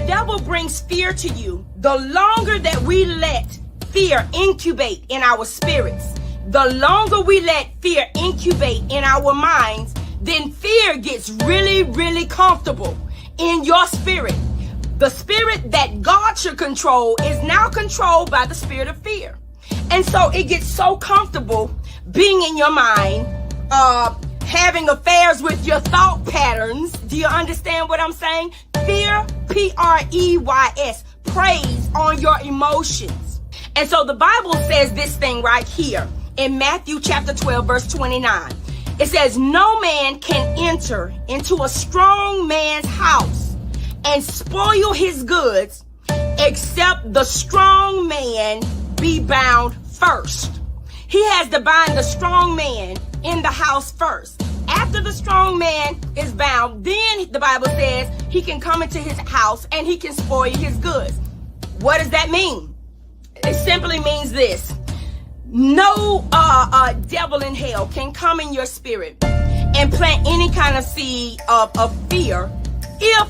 the devil brings fear to you, the longer that we let fear incubate in our spirits, the longer we let fear incubate in our minds, then fear gets really, really comfortable in your spirit. The spirit that God should control is now controlled by the spirit of fear. And so it gets so comfortable being in your mind, having affairs with your thought patterns. Do you understand what I'm saying? Fear, P-R-E-Y-S, preys on your emotions. And so the Bible says this thing right here in Matthew chapter 12, verse 29. It says, no man can enter into a strong man's house and spoil his goods except the strong man be bound first. He has to bind the strong man in the house first. After the strong man is bound, then the Bible says he can come into his house and he can spoil his goods. What does that mean? It simply means this. No devil in hell can come in your spirit and plant any kind of seed of fear if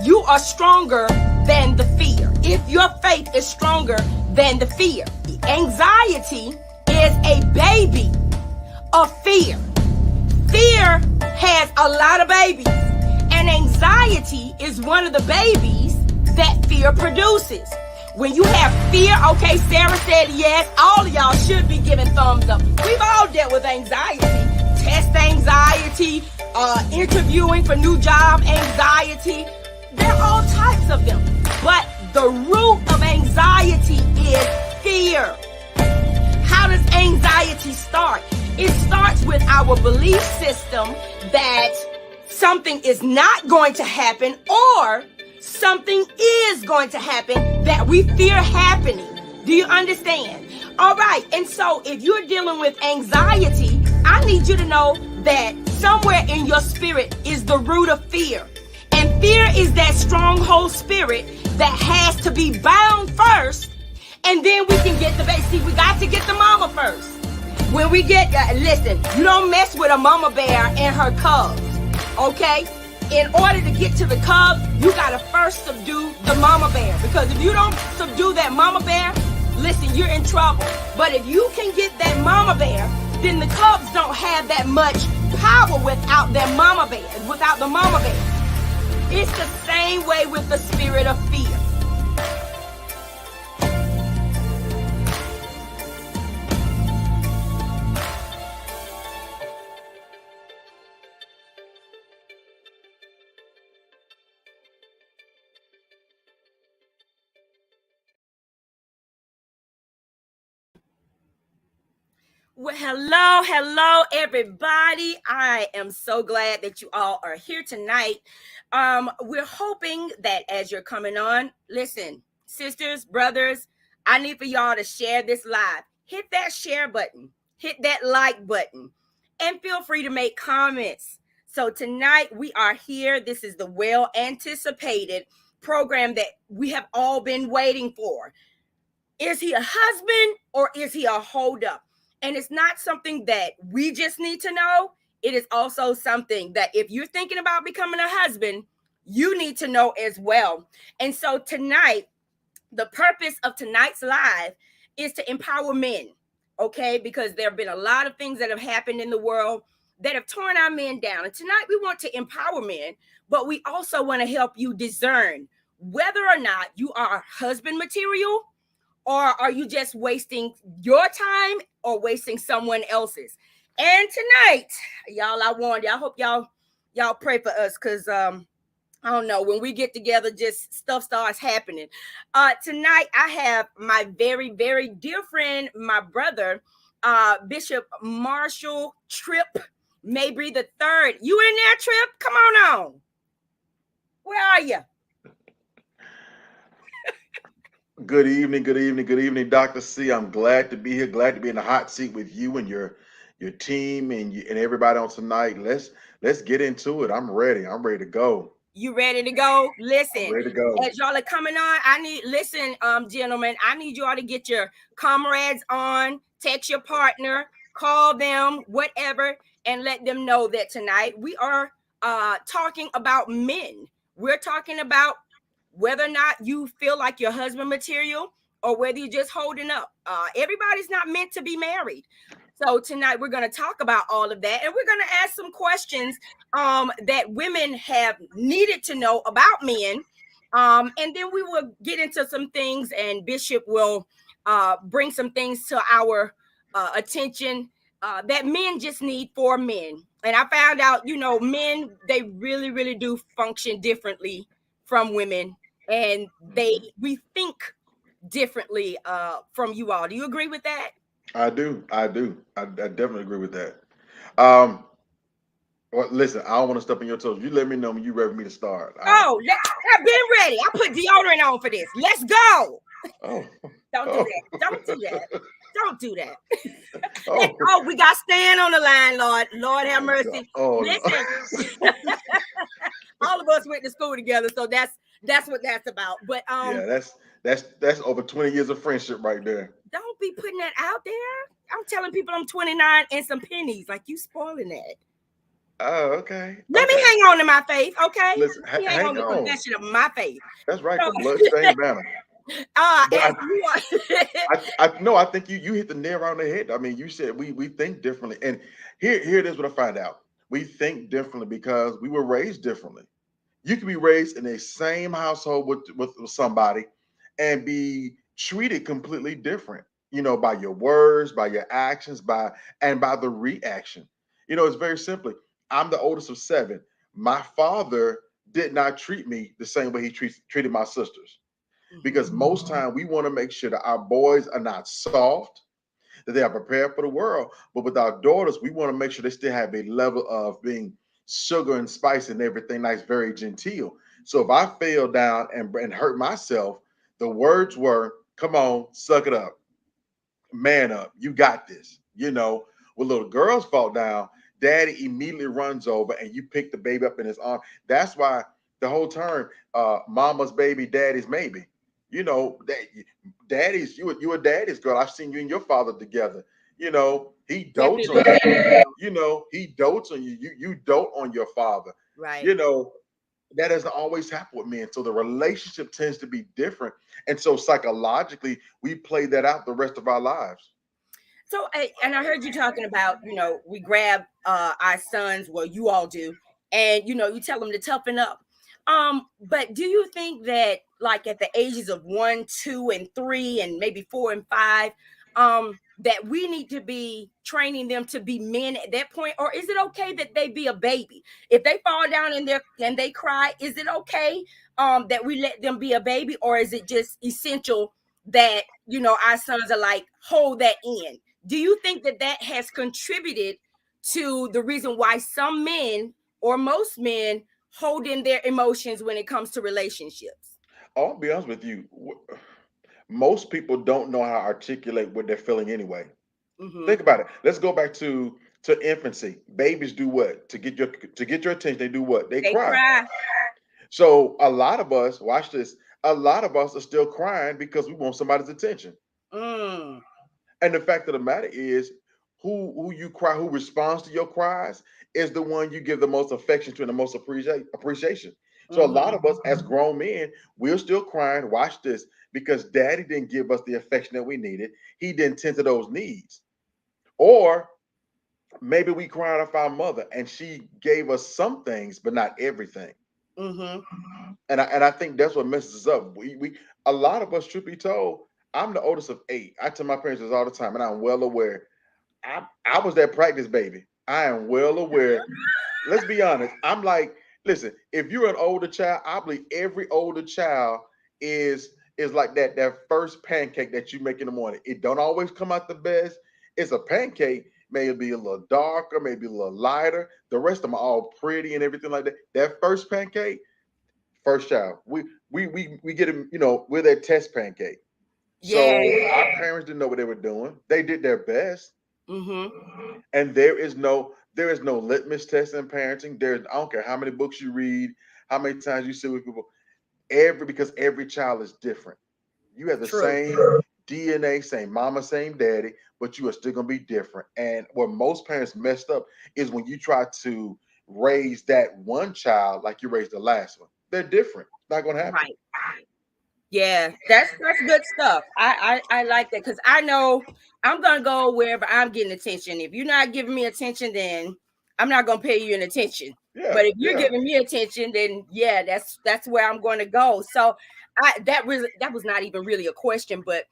you are stronger than the fear. If your faith is stronger than the fear. Anxiety is a baby of fear. Fear has a lot of babies, and anxiety is one of the babies that fear produces. When you have fear, okay, Sarah said yes, all of y'all should be giving thumbs up. We've all dealt with anxiety, test anxiety, interviewing for new job anxiety. There are all types of them, but the root of anxiety is fear. How does anxiety start? It starts with our belief system that something is not going to happen or something is going to happen that we fear happening. Do you understand? All right. And so if you're dealing with anxiety, I need you to know that somewhere in your spirit is the root of fear. And fear is that stronghold spirit that has to be bound first. And then we can get the baby. See, we got to get the mama first. When we get, listen, you don't mess with a mama bear and her cubs, okay? In order to get to the cubs, you got to first subdue the mama bear. Because if you don't subdue that mama bear, listen, you're in trouble. But if you can get that mama bear, then the cubs don't have that much power without their mama bear, without the mama bear. It's the same way with the spirit of fear. Well, hello, everybody. I am so glad that you all are here tonight. We're hoping that as you're coming on, listen, sisters, brothers, I need for y'all to share this live. Hit that share button, hit that like button, and feel free to make comments. So tonight we are here. This is the well-anticipated program that we have all been waiting for. Is he a husband or is he a holdup? And it's not something that we just need to know. It is also something that if you're thinking about becoming a husband, you need to know as well. And so tonight, the purpose of tonight's live is to empower men, okay? Because there have been a lot of things that have happened in the world that have torn our men down. And tonight we want to empower men, but we also want to help you discern whether or not you are husband material, or are you just wasting your time or wasting someone else's? And tonight, y'all, I warned you. I hope y'all pray for us because I don't know, when we get together, just stuff starts happening. Tonight, I have my very, very dear friend, my brother, Bishop Marshall Tripp Mabry the Third. You in there, Tripp? Come on. Where are you? Good evening, Dr. C. I'm glad to be here. Glad to be in the hot seat with you and your team and everybody on tonight. Let's get into it. I'm ready. I'm ready to go. You ready to go? Listen, I'm ready to go. As y'all are coming on, gentlemen, I need y'all to get your comrades on, text your partner, call them, whatever, and let them know that tonight we are talking about men. We're talking about whether or not you feel like your husband material or whether you're just holding up. Everybody's not meant to be married. So tonight we're going to talk about all of that, and we're going to ask some questions that women have needed to know about men. And then we will get into some things, and Bishop will bring some things to our attention that men just need for men. And I found out, men, they really, really do function differently from women, and Mhm. we think differently from you all. Do you agree with that? I do. I definitely agree with that. Um, well, listen, I don't want to step on your toes. You let me know when you're ready for me to start. Oh, I've been ready. I put deodorant on for this. Let's go. Oh, Don't do oh, that. Don't do that. Don't do that. oh, We got Stan on the line, Lord. Lord have oh, God. mercy. Oh, Listen, all of us went to school together, so that's what that's about. But yeah, that's over 20 years of friendship right there. don't be putting that out there. I'm telling people I'm 29 and some pennies. Like, you spoiling that. Oh, okay, Let me okay. hang on to my faith, okay? Listen, Let me hang on hang the on. confession of my faith. That's right, So, the bloodstained banner. But as you are, I no, I think you hit the nail on the head. I mean, you said we think differently, and here it is. What I find out, we think differently because we were raised differently. You can be raised in the same household with somebody and be treated completely different, by your words, by your actions, by the reaction. It's very simply, I'm the oldest of seven. My father did not treat me the same way he treated my sisters, Mhm. because most time we want to make sure that our boys are not soft, that they are prepared for the world. But with our daughters, we want to make sure they still have a level of being sugar and spice and everything nice, very genteel. So if I fell down and hurt myself, the words were, come on, suck it up, man up, you got this. When little girls fall down, daddy immediately runs over and you pick the baby up in his arm. That's why the whole term, mama's baby, daddy's maybe. That daddy's you a daddy's girl. I've seen you and your father together. He dotes on Definitely. you. He dotes on you. You dote on your father. Right. You know, that doesn't always happen with men. So the relationship tends to be different. And so psychologically, we play that out the rest of our lives. So, and I heard you talking about, we grab our sons, well, you all do, and you tell them to toughen up. But do you think that, like, at the ages of 1, 2, and 3, and maybe 4 and 5, that we need to be training them to be men at that point, or is it okay that they be a baby if they fall down and they cry? Is it okay that we let them be a baby, or is it just essential that our sons are like, hold that in? Do you think that that has contributed to the reason why some men or most men hold in their emotions when it comes to relationships? I'll be honest with you. Most people don't know how to articulate what they're feeling anyway. Mm-hmm. Think about it. Let's go back to infancy. Babies do what? To get your attention, they do what? They They cry. cry. So a lot of us, watch this, a lot of us are still crying because we want somebody's attention. Mm. And the fact of the matter is, who you cry, who responds to your cries, is the one you give the most affection to and the most appreciation. So a lot Mm-hmm. of us, as grown men, we're still crying. Watch this, because Daddy didn't give us the affection that we needed. He didn't tend to those needs, or maybe we cried off our mother, and she gave us some things, but not everything. Mm-hmm. And I think that's what messes us up. We a lot of us, truth be told, I'm the oldest of eight. I tell my parents this all the time, and I'm well aware. I was that practice baby. I am well aware. Let's be honest. I'm like, listen, if you're an older child, I believe every older child is like that first pancake that you make in the morning. It don't always come out the best. It's a pancake, maybe a little darker, maybe a little lighter. The rest of them are all pretty and everything like that. That first pancake, first child. We get them, we're that test pancake. Yeah. So our parents didn't know what they were doing. They did their best. Mm-hmm. And there is no litmus test in parenting. I don't care how many books you read, how many times you sit with people, because every child is different. You have the True. same DNA, same mama, same daddy, but you are still gonna be different. And what most parents messed up is when you try to raise that one child like you raised the last one. they're different. It's not going to happen. Right. Yeah, that's good stuff. I like that because I know I'm gonna go wherever I'm getting attention. If you're not giving me attention, then I'm not gonna pay you an attention. Yeah, But if you're yeah. giving me attention, then yeah, that's where I'm going to go. So that was not even really a question, but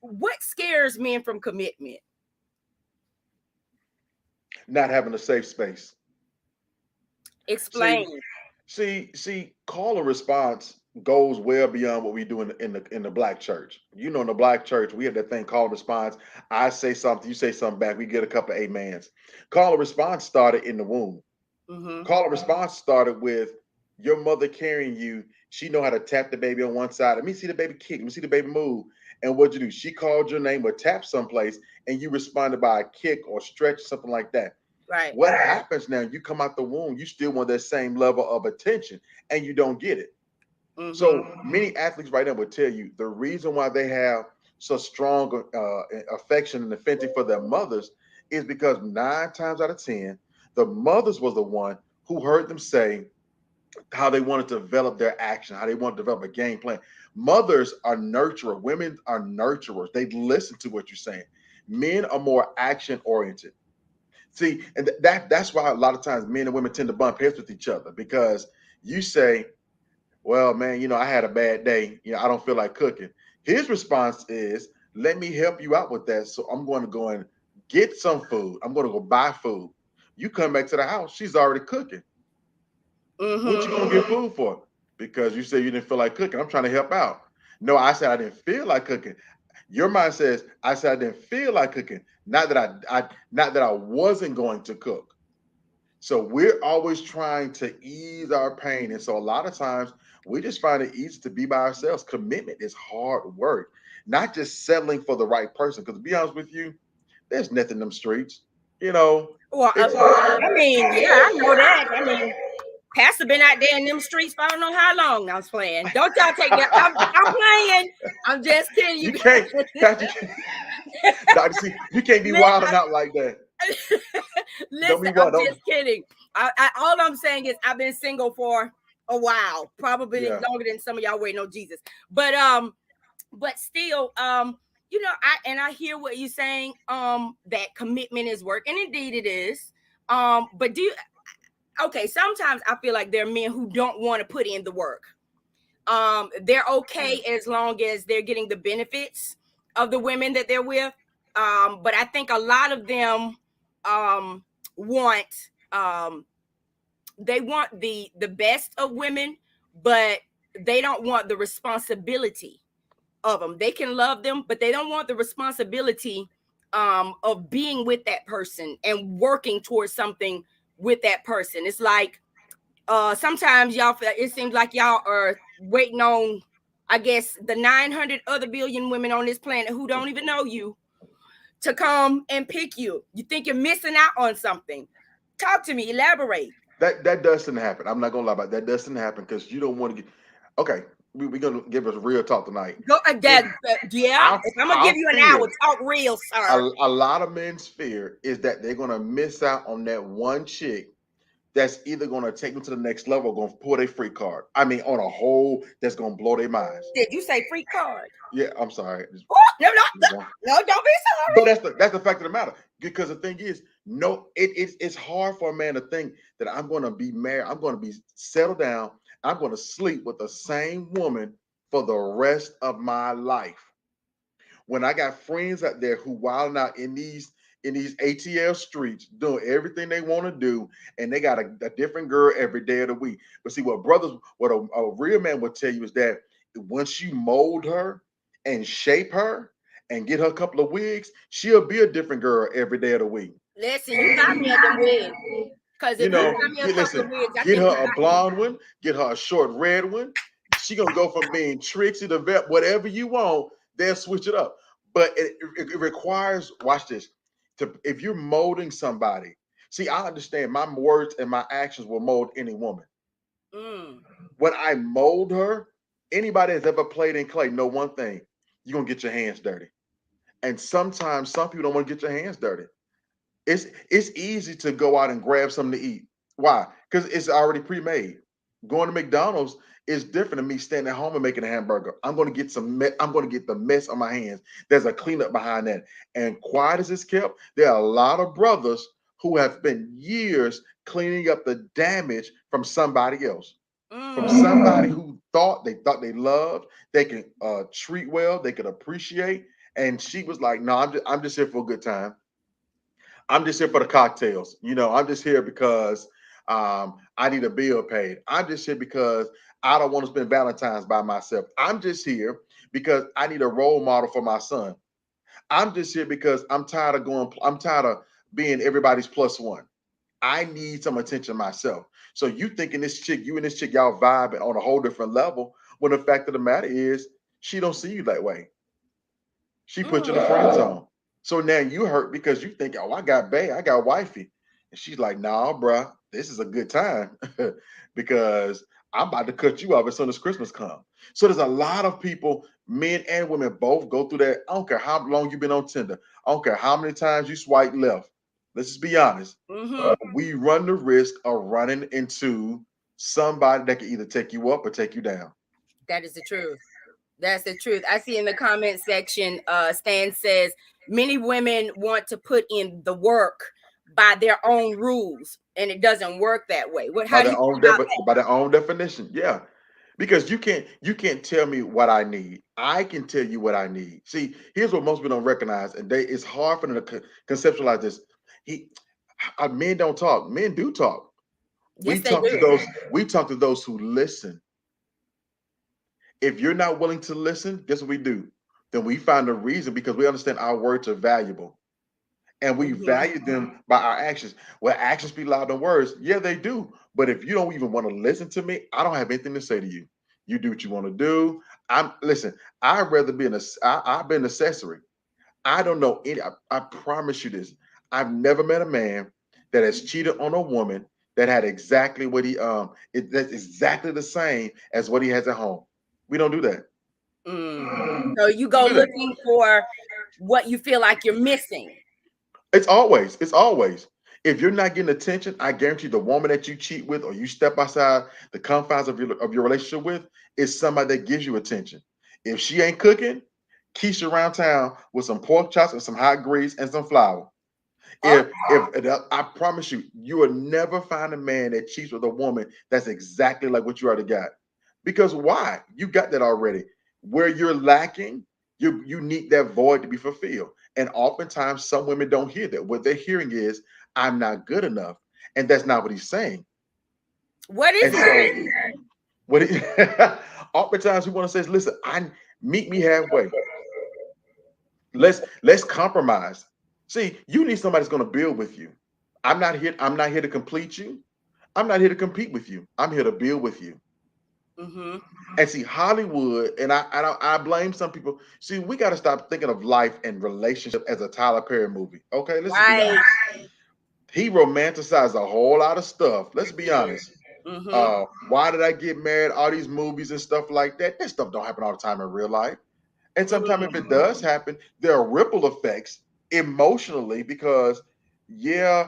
what scares men from commitment? Not having a safe space. See, Explain. call and response goes well beyond what we do in the black church. You know, in the black church, we have that thing call and response. I say something, you say something back. We get a couple of amens. Call and response started in the womb. Mm-hmm. Call and response started with your mother carrying you. She know how to tap the baby on one side. Let me see the baby kick. Let me see the baby move. And what'd you do? She called your name or tapped someplace, and you responded by a kick or stretch, something like that. Right. What happens now? You come out the womb, you still want that same level of attention, and you don't get it. Mm-hmm. So many athletes right now will tell you the reason why they have such strong affection and affinity for their mothers is because 9 times out of 10, the mothers was the one who heard them say how they wanted to develop their action, how they want to develop a game plan. Mothers are nurturers, women are nurturers. They listen to what you're saying. Men are more action oriented. See, and that's why a lot of times men and women tend to bump heads with each other because you say, well, man, I had a bad day. I don't feel like cooking. His response is, let me help you out with that. So I'm going to go and get some food. I'm going to go buy food. You come back to the house, she's already cooking. What you Mm-hmm. going to get food for? Because you said you didn't feel like cooking. I'm trying to help out. No, I said I didn't feel like cooking. Your mind says, I said I didn't feel like cooking. Not that I wasn't going to cook. So we're always trying to ease our pain. And so a lot of times we just find it easy to be by ourselves. Commitment is hard work, not just settling for the right person. Because to be honest with you, there's nothing in them streets. You know, Well, it's I mean, yeah, I know that. I mean, Pastor been out there in them streets for I don't know how long. I was playing. Don't y'all take that. I'm playing. I'm just kidding you you can't, guys. Pastor, Dr. C, you can't be wilding out like that. Don't be Listen, I'm wild. Don't, just kidding. All I'm saying is I've been single for a while, probably yeah. longer than some of y'all waiting on Jesus. But still, I hear what you're saying. That commitment is work, and indeed it is. But okay, sometimes I feel like there are men who don't want to put in the work. They're okay as long as they're getting the benefits of the women that they're with. But I think a lot of them want they want the best of women, but they don't want the responsibility of them. They can love them, but they don't want the responsibility of being with that person and working towards something with that person. It's like sometimes y'all feel it seems like y'all are waiting on, I guess, the 900 other billion women on this planet who don't even know you to come and pick you. You think you're missing out on something. Talk to me, elaborate. That doesn't happen. I'm not gonna lie about that. That doesn't happen because you don't want to get. Okay, we're gonna give us real talk tonight. Go If yeah. our If I'm gonna our give you an fear, hour, talk real, a, sir. a lot of men's fear is that they're gonna miss out on that one chick that's either gonna take them to the next level or gonna pull their free card. I mean, on a whole, that's gonna blow their minds. Did you say free card? Yeah, I'm sorry. Oh, no, no, no, don't be But sorry. that's the fact of the matter. Because the thing is, no, it's hard for a man to think that I'm going to be married, I'm going to be settled down, I'm going to sleep with the same woman for the rest of my life. When I got friends out there who wilding out in these ATL streets, doing everything they want to do, and they got a different girl every day of the week. But see, what a real man would tell you is that once you mold her and shape her and get her a couple of wigs, she'll be a different girl every day of the week. Listen, you got me at them wigs. Because You if you know, got me a couple of listen, wigs, I get think her you a got me. blonde one, get her a short red one. She gonna go from being Trixie to Vet, whatever you want. They'll switch it up, but it requires. Watch this. To if you're molding somebody, see, I understand my words and my actions will mold any woman. Mm. When I mold her, anybody that's ever played in clay know one thing: you're gonna get your hands dirty. And sometimes some people don't want to get your hands dirty. It's easy to go out and grab something to eat. Why? Because it's already pre-made. Going to McDonald's is different than me staying at home and making a hamburger. I'm going to get I'm going to get the mess on my hands. There's a cleanup behind that. And quiet as it's kept, there are a lot of brothers who have spent years cleaning up the damage from somebody else, from somebody who thought they loved, they can treat well, they can appreciate. And she was like, "No, I'm just here for a good time. I'm just here for the cocktails. I'm just here because I need a bill paid. I'm just here because I don't want to spend Valentine's by myself. I'm just here because I need a role model for my son. I'm just here because I'm tired of being everybody's plus one. I need some attention myself. So you and this chick, y'all vibing on a whole different level. When the fact of the matter is, she don't see you that way. She put you in the friend zone. So now you hurt because you think, oh, I got bae, I got wifey. And she's like, nah, bruh, this is a good time because I'm about to cut you off as soon as Christmas comes. So there's a lot of people, men and women, both go through that. I don't care how long you've been on Tinder. I don't care how many times you swipe left. Let's just be honest. We run the risk of running into somebody that can either take you up or take you down. That is the truth. That's the truth. I see in the comment section, Stan says many women want to put in the work by their own rules, and it doesn't work that way. How do you feel about that? By their own definition, yeah. Because you can't tell me what I need. I can tell you what I need. See, here's what most people don't recognize, and it's hard for them to conceptualize this. He Men don't talk. Men do talk. Yes, they do. We talk to those who listen. If you're not willing to listen, guess what we do? Then we find a reason because we understand our words are valuable and we value them by our actions. Well, actions speak louder than words. Yeah, they do. But if you don't even want to listen to me, I don't have anything to say to you. You do what you want to do. Listen. I'd rather be I've been an accessory. I don't know any. I promise you this. I've never met a man that has cheated on a woman that had exactly what that's exactly the same as what he has at home. We don't do that. So you go looking for what you feel like you're missing. It's always. If you're not getting attention, I guarantee the woman that you cheat with or you step outside the confines of your relationship with is somebody that gives you attention. If she ain't cooking, Keisha around town with some pork chops and some hot grease and some flour. If I promise you, you will never find a man that cheats with a woman that's exactly like what you already got. Because why? You got that already. Where you're lacking, you need that void to be fulfilled. And oftentimes some women don't hear that. What they're hearing is, I'm not good enough. And that's not what he's saying. What is he saying? What he, oftentimes we want to say is, listen, meet me halfway. Let's compromise. See, you need somebody that's going to build with you. I'm not here to complete you. I'm not here to compete with you. I'm here to build with you. And see, Hollywood, and I blame some people. See, we got to stop thinking of life and relationship as a Tyler Perry movie. Okay, let's be honest. He romanticized a whole lot of stuff. Let's be honest. Why did I get married? All these movies and stuff like that. That stuff don't happen all the time in real life. And sometimes if it does happen, there are ripple effects emotionally because, yeah,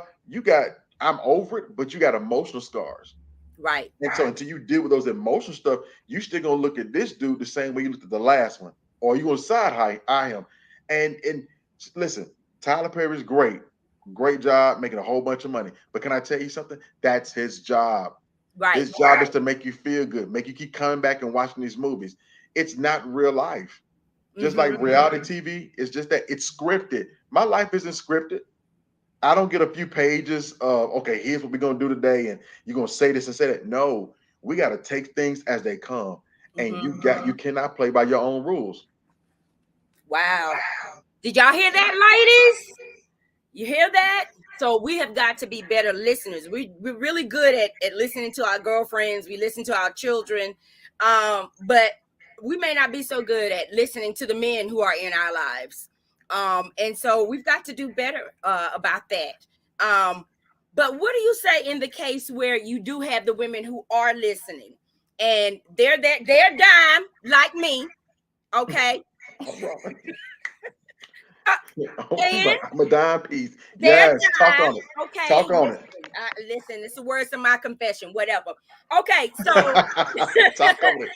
I'm over it, but you got emotional scars. Right. And so until you deal with those emotional stuff, you still gonna look at this dude the same way you looked at the last one, or you gonna eye him. And listen, Tyler Perry's great job making a whole bunch of money. But can I tell you something? That's his job. Right. His job is to make you feel good, make you keep coming back and watching these movies. It's not real life. Just like reality TV, it's just that it's scripted. My life isn't scripted. I don't get a few pages of, okay, here's what we're going to do today, and you're going to say this and say that. No, we got to take things as they come, and you cannot play by your own rules. Wow. Did y'all hear that, ladies? You hear that? So we have got to be better listeners. We're really good at listening to our girlfriends. We listen to our children, but we may not be so good at listening to the men who are in our lives. And so we've got to do better about that. But what do you say in the case where you do have the women who are listening and they're dime like me, okay? And I'm a dime piece. their Yes, talk time. on it. Okay, Talk on it. listen, listen. It's the words of my confession. Whatever. Okay, so Talk on it.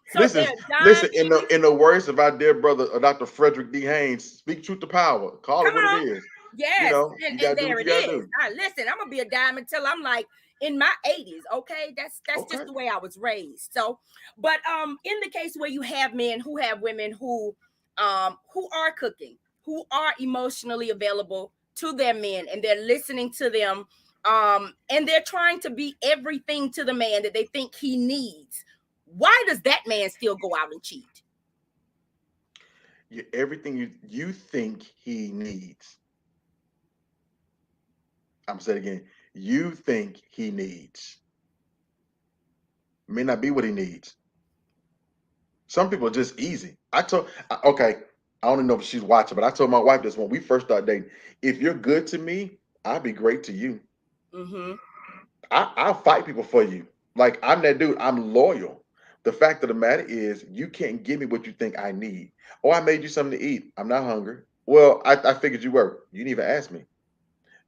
so Listen, they're dime listen. piece. In the words of our dear brother, Dr. Frederick D. Haynes, speak truth to power. Call it Come what it on. is. You Yes, know, you and gotta do there what you it gotta is. do. Listen, I'm gonna be a dime until I'm like in my 80s. Okay, that's just Okay. the way I was raised. So, but in the case where you have men who have women who are cooking, who are emotionally available to their men, and they're listening to them, and they're trying to be everything to the man that they think he needs. Why does that man still go out and cheat? Everything you think he needs. I'm saying it again. You think he needs may not be what he needs. Some people are just easy. Okay, I don't know if she's watching, but I told my wife this when we first started dating. If you're good to me, I'll be great to you. Mm-hmm. I'll fight people for you. Like I'm that dude. I'm loyal. The fact of the matter is, you can't give me what you think I need. Oh, I made you something to eat. I'm not hungry. Well, I figured you were. You didn't even ask me.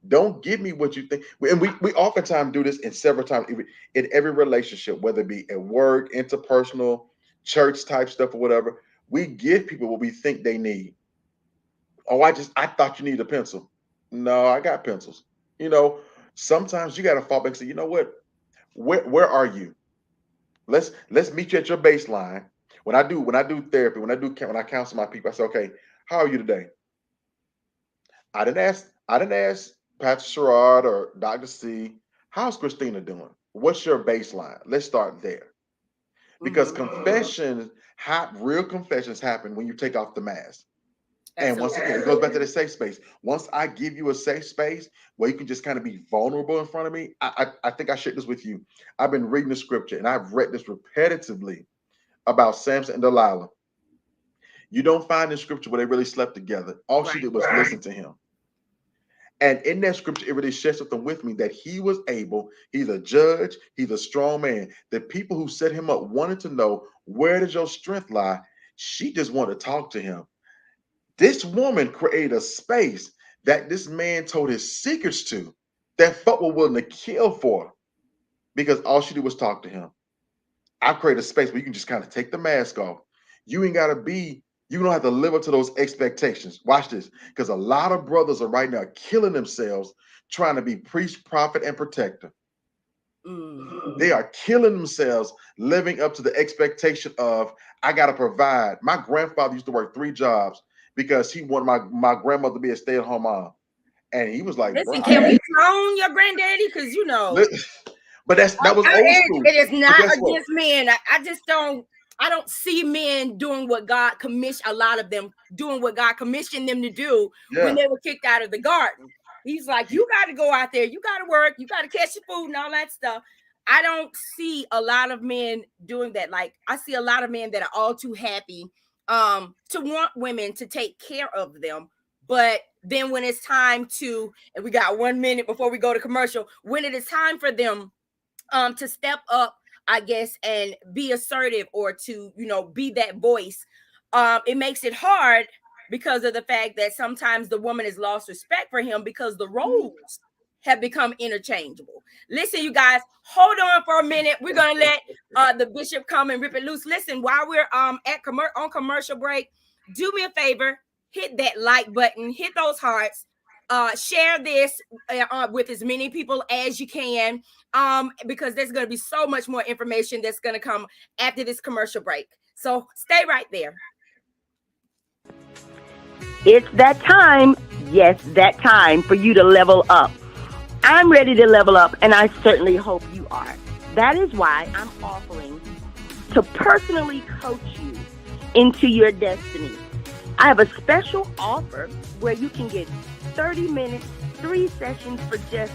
Don't give me what you think. And we oftentimes do this in several times in every relationship, whether it be at work, interpersonal, church type stuff or whatever. We give people what we think they need. Oh, I thought you needed a pencil. No, I got pencils. You know, sometimes you got to fall back and say, you know what? Where are you? Let's meet you at your baseline. When I do therapy, when I counsel my people, I say, okay, how are you today? I didn't ask Pastor Sherard or Dr. C, how's Christina doing? What's your baseline? Let's start there. Because Mm-hmm. real confessions happen when you take off the mask. And once Absolutely. again, it goes back to the safe space. Once I give you a safe space where you can just kind of be vulnerable in front of me, I think I shared this with you. I've been reading the scripture and I've read this repetitively about Samson and Delilah. You don't find in scripture where they really slept together. All she Right. did was listen to him. And in that scripture, it really shares something with me that he was able, he's a judge, he's a strong man. The people who set him up wanted to know, where does your strength lie? She just wanted to talk to him. This woman created a space that this man told his secrets to, that folk were willing to kill for, because all she did was talk to him. I create a space where you can just kind of take the mask off. You ain't got to be, you don't have to live up to those expectations. Watch this, because a lot of brothers are right now killing themselves trying to be priest, prophet, and protector. Mm. They are killing themselves living up to the expectation of, I got to provide. My grandfather used to work 3 jobs because he wanted my grandmother to be a stay-at-home mom. And he was like, bro, Listen, can we clone your granddaddy? Because but that was old school. it is But not guess what? against men. I just don't. I don't see men doing what God commissioned. A lot of them doing what God commissioned them to do when Yeah. they were kicked out of the garden. He's like, you got to go out there. You got to work. You got to catch your food and all that stuff. I don't see a lot of men doing that. Like I see a lot of men that are all too happy to want women to take care of them. But then when it's time to, and we got 1 minute before we go to commercial, when it is time for them to step up, I guess, and be assertive or to, be that voice, it makes it hard because of the fact that sometimes the woman has lost respect for him because the roles have become interchangeable. Listen, you guys, hold on for a minute. We're gonna let the bishop come and rip it loose. Listen, while we're on commercial break, do me a favor, hit that like button, hit those hearts, share this with as many people as you can, because there's going to be so much more information that's going to come after this commercial break. So stay right there. It's that time, yes, that time for you to level up. I'm ready to level up, and I certainly hope you are. That is why I'm offering to personally coach you into your destiny. I have a special offer where you can get 30 minutes, 3 sessions for just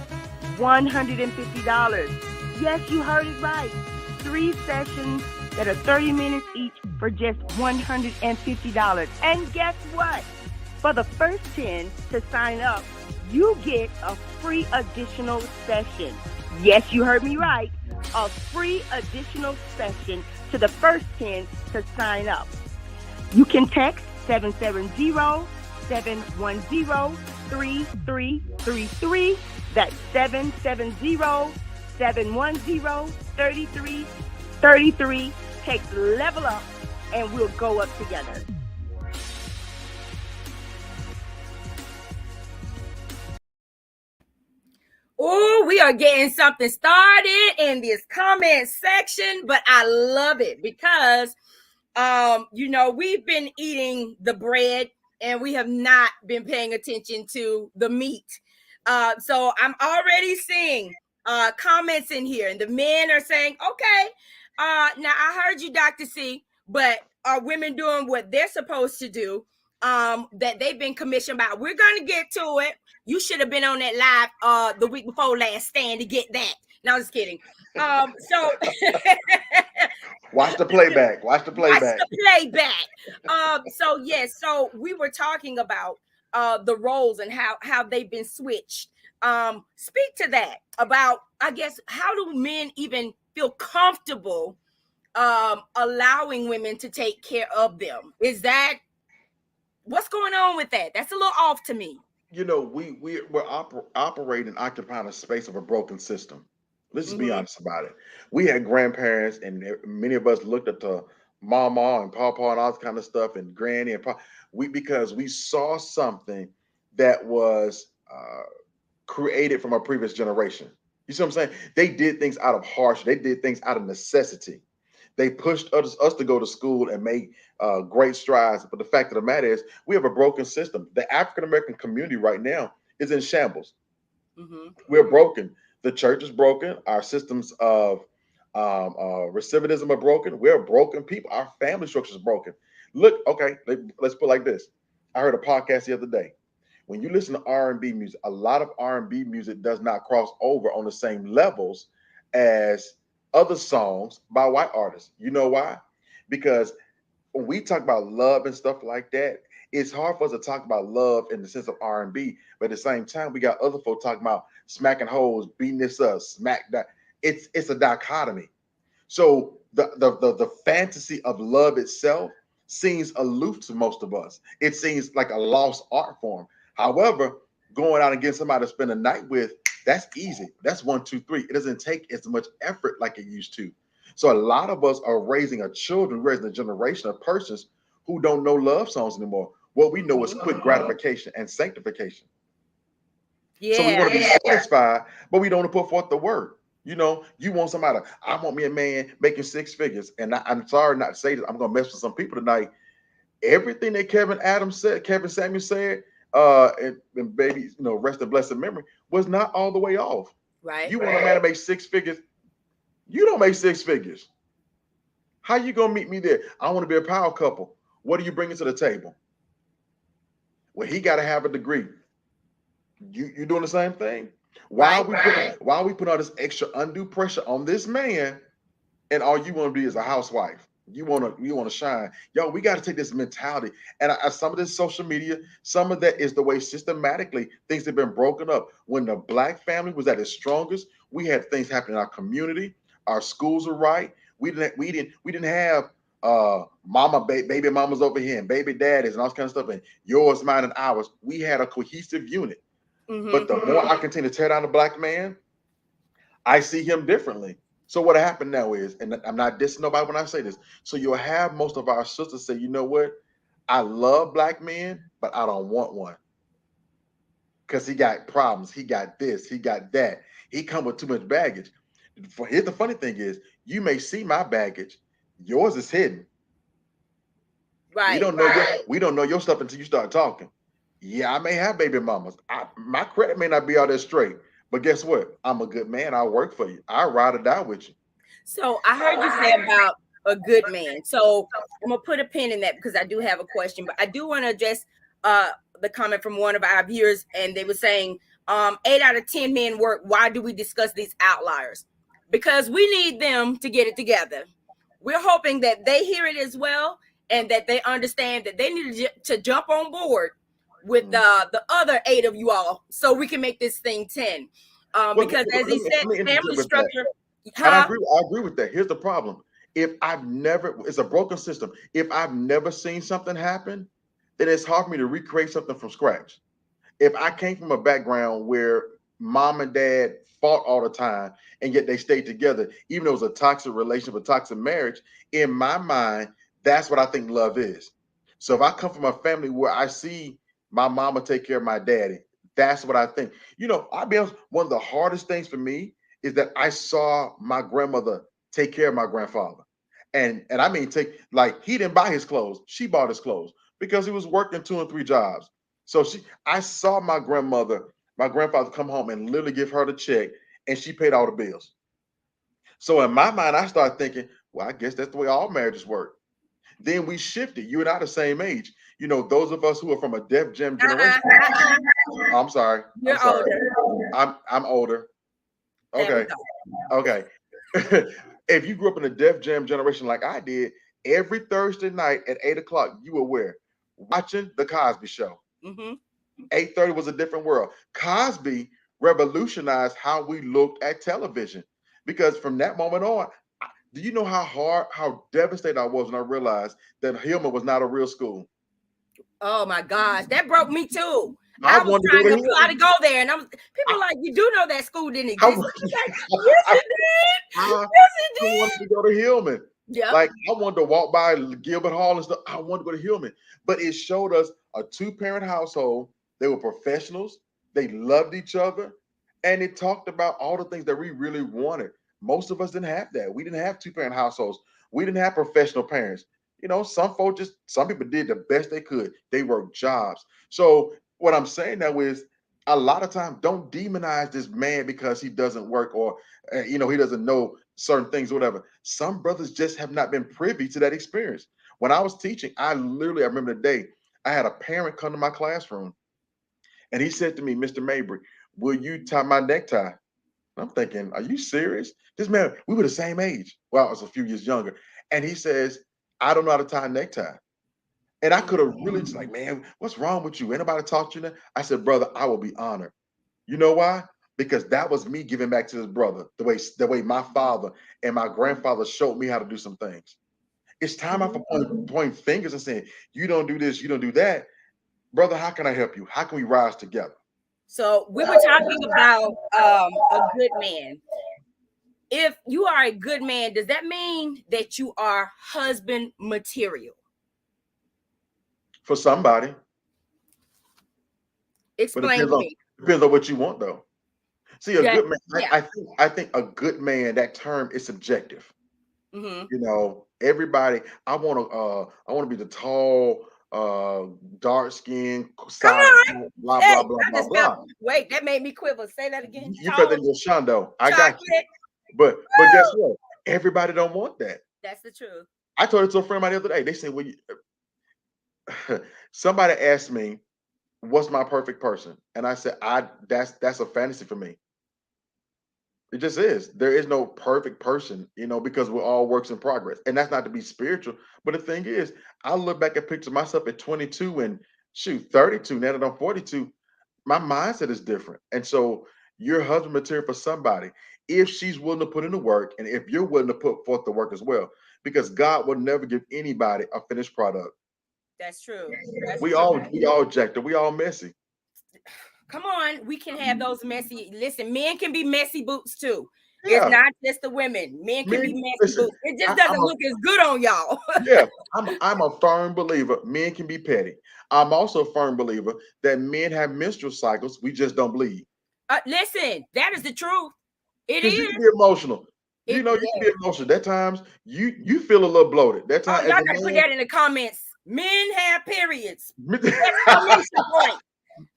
$150. Yes, you heard it right. 3 sessions that are 30 minutes each for just $150. And guess what? For the first 10 to sign up, you get a free additional session. Yes, you heard me right. A free additional session to the first 10 to sign up. You can text 770-770-770 770-3333. That's 770-710-3333. Text Level Up and we'll go up together. Oh, we are getting something started in this comment section, but I love it because, we've been eating the bread and we have not been paying attention to the meat. So I'm already seeing comments in here, and the men are saying, okay, now I heard you, Dr. C, but are women doing what they're supposed to do that they've been commissioned by? We're going to get to it. You should have been on that live the week before last, Stan, to get that. No, just kidding. So watch the playback. Watch the playback. So yes, so we were talking about the roles and how they've been switched. Speak to that about, I guess, how do men even feel comfortable allowing women to take care of them? Is that what's going on with that? That's a little off to me. We're operating, occupying a space of a broken system. Let's just be honest about it. We had grandparents, and many of us looked up to mama and papa and all this kind of stuff, and granny and papa. Because we saw something that was created from a previous generation. You see what I'm saying? They did things out of they did things out of necessity. They pushed us to go to school and make great strides. But the fact of the matter is, we have a broken system. The African American community right now is in shambles. We're broken. The church is broken. Our systems of recidivism are broken. We're broken people. Our family structure is broken. Look, okay, let's put it like this. I heard a podcast the other day. When you listen to R&B music, a lot of R&B music does not cross over on the same levels as other songs by white artists. You know why? Because when we talk about love and stuff like that, it's hard for us to talk about love in the sense of R&B, but at the same time, we got other folks talking about smacking hoes, beating this up, smack that. It's a dichotomy. So the fantasy of love itself seems aloof to most of us. It seems like a lost art form. However, going out and getting somebody to spend a night with, that's easy. That's 1, 2, 3. It doesn't take as much effort like it used to. So a lot of us are raising a generation of persons who don't know love songs anymore. What we know is quick gratification and sanctification. Yeah. So we want to be satisfied, but we don't want to put forth the work. You want somebody, I want me a man making 6 figures. And I'm sorry not to say this, I'm going to mess with some people tonight. Everything that Kevin Samuel said, and baby, rest in blessed memory, was not all the way off. Right. You want a man to make 6 figures. You don't make 6 figures. How you going to meet me there? I want to be a power couple. What are you bringing to the table? Well, he got to have a degree. You doing the same thing? Why are we putting all this extra undue pressure on this man, and all you want to be is a housewife? You want to shine. Yo, we got to take this mentality. And some of this social media, some of that is the way systematically things have been broken up. When the Black family was at its strongest, we had things happen in our community. Our schools are right. We didn't have baby mamas over here and baby daddies and all this kind of stuff, and yours, mine, and ours. We had a cohesive unit. But the more I continue to tear down the Black man, I see him differently. So what happened now is, and I'm not dissing nobody when I say this, so you'll have most of our sisters say, you know what? I love Black men, but I don't want one. Because he got problems. He got this. He got that. He come with too much baggage. Here's the funny thing is, you may see my baggage. Yours is hidden. Right. We don't know your stuff until you start talking. Yeah, I may have baby mamas. My credit may not be all that straight. But guess what? I'm a good man. I'll work for you. I'll ride or die with you. So I heard you say about a good man. So I'm going to put a pin in that because I do have a question. But I do want to address the comment from one of our viewers. And they were saying 8 out of 10 men work. Why do we discuss these outliers? Because we need them to get it together. We're hoping that they hear it as well and that they understand that they need to jump on board with the other 8 of you all, so we can make this thing 10. Because as he said, family structure. I agree with that. Here's the problem: it's a broken system. If I've never seen something happen, then it's hard for me to recreate something from scratch. If I came from a background where mom and dad fought all the time and yet they stayed together, even though it was a toxic relationship, a toxic marriage, in my mind, that's what I think love is. So if I come from a family where I see my mama take care of my daddy, that's what I think. I'll be honest, one of the hardest things for me is that I saw my grandmother take care of my grandfather. And I mean like he didn't buy his clothes, she bought his clothes because he was working 2 and 3 jobs. So I saw my grandfather come home and literally give her the check and she paid all the bills. So in my mind, I started thinking, well, I guess that's the way all marriages work. Then we shifted. You and I the same age. Those of us who are from a Def Jam generation. I'm sorry. You're I'm sorry. older. I'm older. There we Okay. go. Okay. If you grew up in a Def Jam generation like I did, every Thursday night at 8 o'clock, you were where? Watching the Cosby Show. Mm-hmm. 8:30 was a different world. Cosby revolutionized how we looked at television because from that moment on, do you know how devastated I was when I realized that Hillman was not a real school? Oh my gosh, that broke me too. I I was wanted trying to to go to apply to Hillman. go there, and people were like, "You do know that school didn't I, exist?" I was like, "Yes, I, it did. I Yes, it wanted did." to go to Hillman. Yep. Like I wanted to walk by Gilbert Hall and stuff. I wanted to go to Hillman, but it showed us a 2-parent household. They were professionals. They loved each other, and it talked about all the things that we really wanted. Most of us didn't have that. We didn't have 2-parent households. We didn't have professional parents. Some people did the best they could. They worked jobs. So what I'm saying now is a lot of times don't demonize this man because he doesn't work or he doesn't know certain things or whatever. Some brothers just have not been privy to that experience. When I was teaching, I remember the day I had a parent come to my classroom and he said to me, Mr. Mabry, will you tie my necktie? I'm thinking, are you serious? This man, we were the same age. Well, I was a few years younger. And he says, I don't know how to tie a necktie. And I could have really just like, man, what's wrong with you? Anybody talk to you now? I said, brother, I will be honored. You know why? Because that was me giving back to this brother, the way my father and my grandfather showed me how to do some things. It's time out for pointing fingers and saying, you don't do this, you don't do that. Brother, how can I help you? How can we rise together? So we were talking about a good man. If you are a good man, does that mean that you are husband material? For somebody. But Explain to me. depends on what you want, though. See, a good man, Yeah. I think a good man, that term is subjective. Mm-hmm. Everybody, I want to be the tall, dark skin, Come solid, on. blah, Hey, blah, blah, I blah, just felt. blah. Wait, that made me quiver. Say that again. You felt Tall that in your shondo. I got you. chocolate. But guess Woo! what? Everybody don't want that. That's the truth. I told it to a friend of mine the other day. They said, somebody asked me, what's my perfect person? And I said, that's a fantasy for me. It just is. There is no perfect person, because we're all works in progress. And that's not to be spiritual. But the thing is, I look back at pictures of myself at 22 and 32, now that I'm 42, my mindset is different. And so you're husband material for somebody if she's willing to put in the work and if you're willing to put forth the work as well. Because God will never give anybody a finished product. That's true. That's We true. all jacked up. We all messy. Come on, we can have those messy. Listen, men can be messy boots too. It's Yeah. not just the women. Men can be Men, messy listen, boots. It just I'm doesn't a look as good on y'all. yeah, I'm a firm believer men can be petty. I'm also a firm believer that men have menstrual cycles. We just don't bleed. Listen, that is the truth. It Because you is. can be emotional. You can be emotional. That times you feel a little bloated. That Oh, time y'all as a gotta put man. that in the comments. Men have periods. Exclamation point.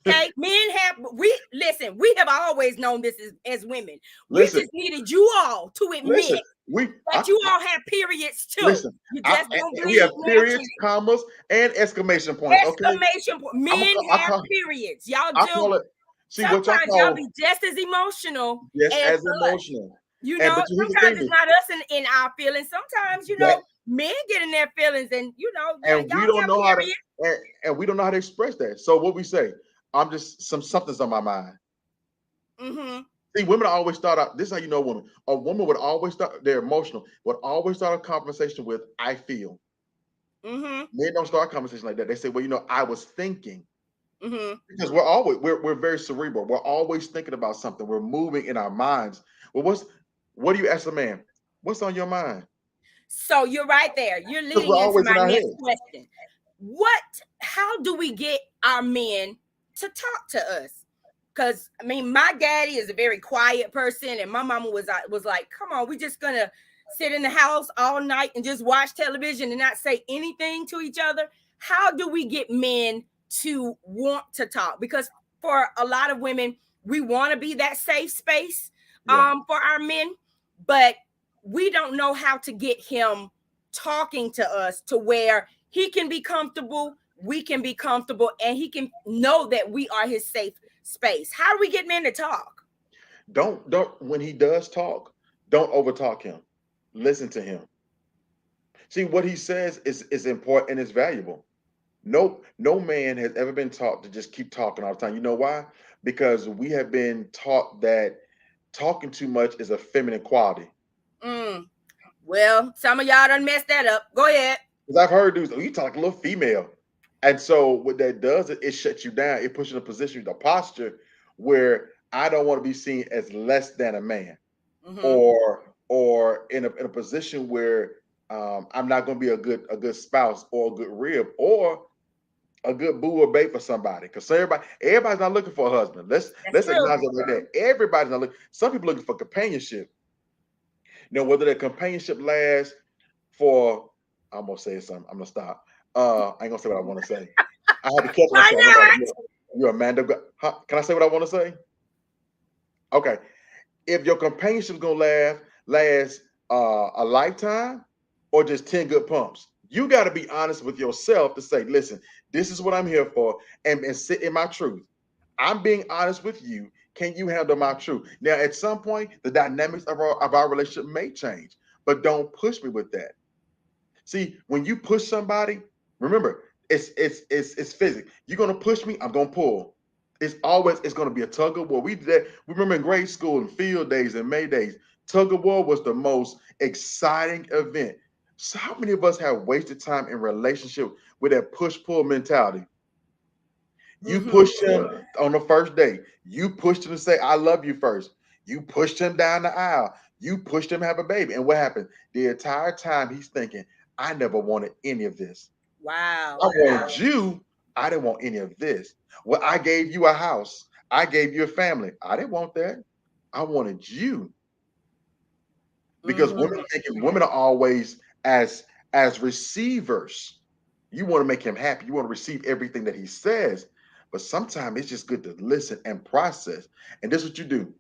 Okay, men have. We have always known this as women. We listen, just needed you all to admit that you all have periods too. listen. You just don't We have bleed periods, naturally. commas, and exclamation points. Okay, Exclamation point. Men have periods. Y'all I do. call it. See what y'all Sometimes y'all call be just as emotional just as as us. emotional. But here's the sometimes thing it's is not us in our feelings. Sometimes, that men get in their feelings and, and we y'all don't have know how to periods. and we don't know how to express that. So what we say, I'm just something's on my mind. Mm-hmm. See, women always start out. This is how you know women. A woman would always start. They're emotional. Would always start a conversation with "I feel." Mm-hmm. Men don't start conversations like that. They say, well, I was thinking. Mm-hmm. Because we're very cerebral. We're always thinking about something. We're moving in our minds. Well, what do you ask a man? What's on your mind? So you're right there. You're Because we're leading into always in my our next head. question. How do we get our men to talk to us? Because I mean, my daddy is a very quiet person, and my mama was like, "Come on, we just gonna sit in the house all night and just watch television and not say anything to each other." How do we get men to want to talk? Because for a lot of women, we want to be that safe space Yeah. for our men, but we don't know how to get him talking to us to where he can be comfortable, we can be comfortable, and he can know that we are his safe space. How do we get men to talk? Don't when he does talk, don't overtalk him. Listen to him. See, what he says is important and it's valuable. No man has ever been taught to just keep talking all the time. You know why? Because we have been taught that talking too much is a feminine quality. Mm. Well, some of y'all done messed that up. Go ahead. Because I've heard dudes, oh, you talk like a little female. And so what that does, it shuts you down. It puts you in a position, the posture where I don't want to be seen as less than a man, Mm-hmm. or in a position where I'm not going to be a good spouse or a good rib or a good boo or bait for somebody. Because everybody's not looking for a husband. That's Let's true. acknowledge it like that. Everybody's not looking. Some people looking for companionship. Whether that companionship lasts for, I'm gonna say something. I'm gonna stop. I ain't gonna say what I want to say. I had to catch Why myself. I'm like, not? you're a man. Huh? Can I say what I want to say? Okay. If your companionship's gonna last a lifetime or just 10 good pumps, you got to be honest with yourself to say, listen, this is what I'm here for, and sit in my truth. I'm being honest with you. Can you handle my truth? Now, at some point, the dynamics of our relationship may change, but don't push me with that. See, when you push somebody, remember, it's physics. You're gonna push me, I'm gonna pull. It's gonna be a tug of war. We did that. We remember in grade school and field days and May days, tug of war was the most exciting event. So how many of us have wasted time in relationship with that push-pull mentality? You Mm-hmm. pushed him on the first date. You pushed him to say, I love you first. You pushed him down the aisle. You pushed him to have a baby. And what happened? The entire time he's thinking, I never wanted any of this. I Wow. wanted you. I didn't want any of this. Well, I gave you a house. I gave you a family. I didn't want that. I wanted you. Because Mm-hmm. women are always as receivers. You want to make him happy. You want to receive everything that he says. But sometimes it's just good to listen and process. And this is what you do.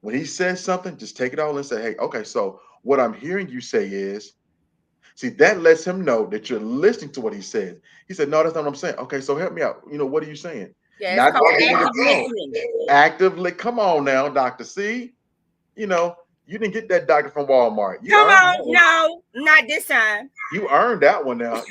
When he says something, just take it all and say, hey, okay, so what I'm hearing you say is, see, that lets him know that you're listening to what he says. He said, no, that's not what I'm saying. Okay, so help me out. What are you saying? Yeah, it's Not called talking on active the phone. listening. Actively, come on now, Dr. C. You know, you didn't get that doctor from Walmart. You Come earned on. that one. No, not this time. You earned that one now.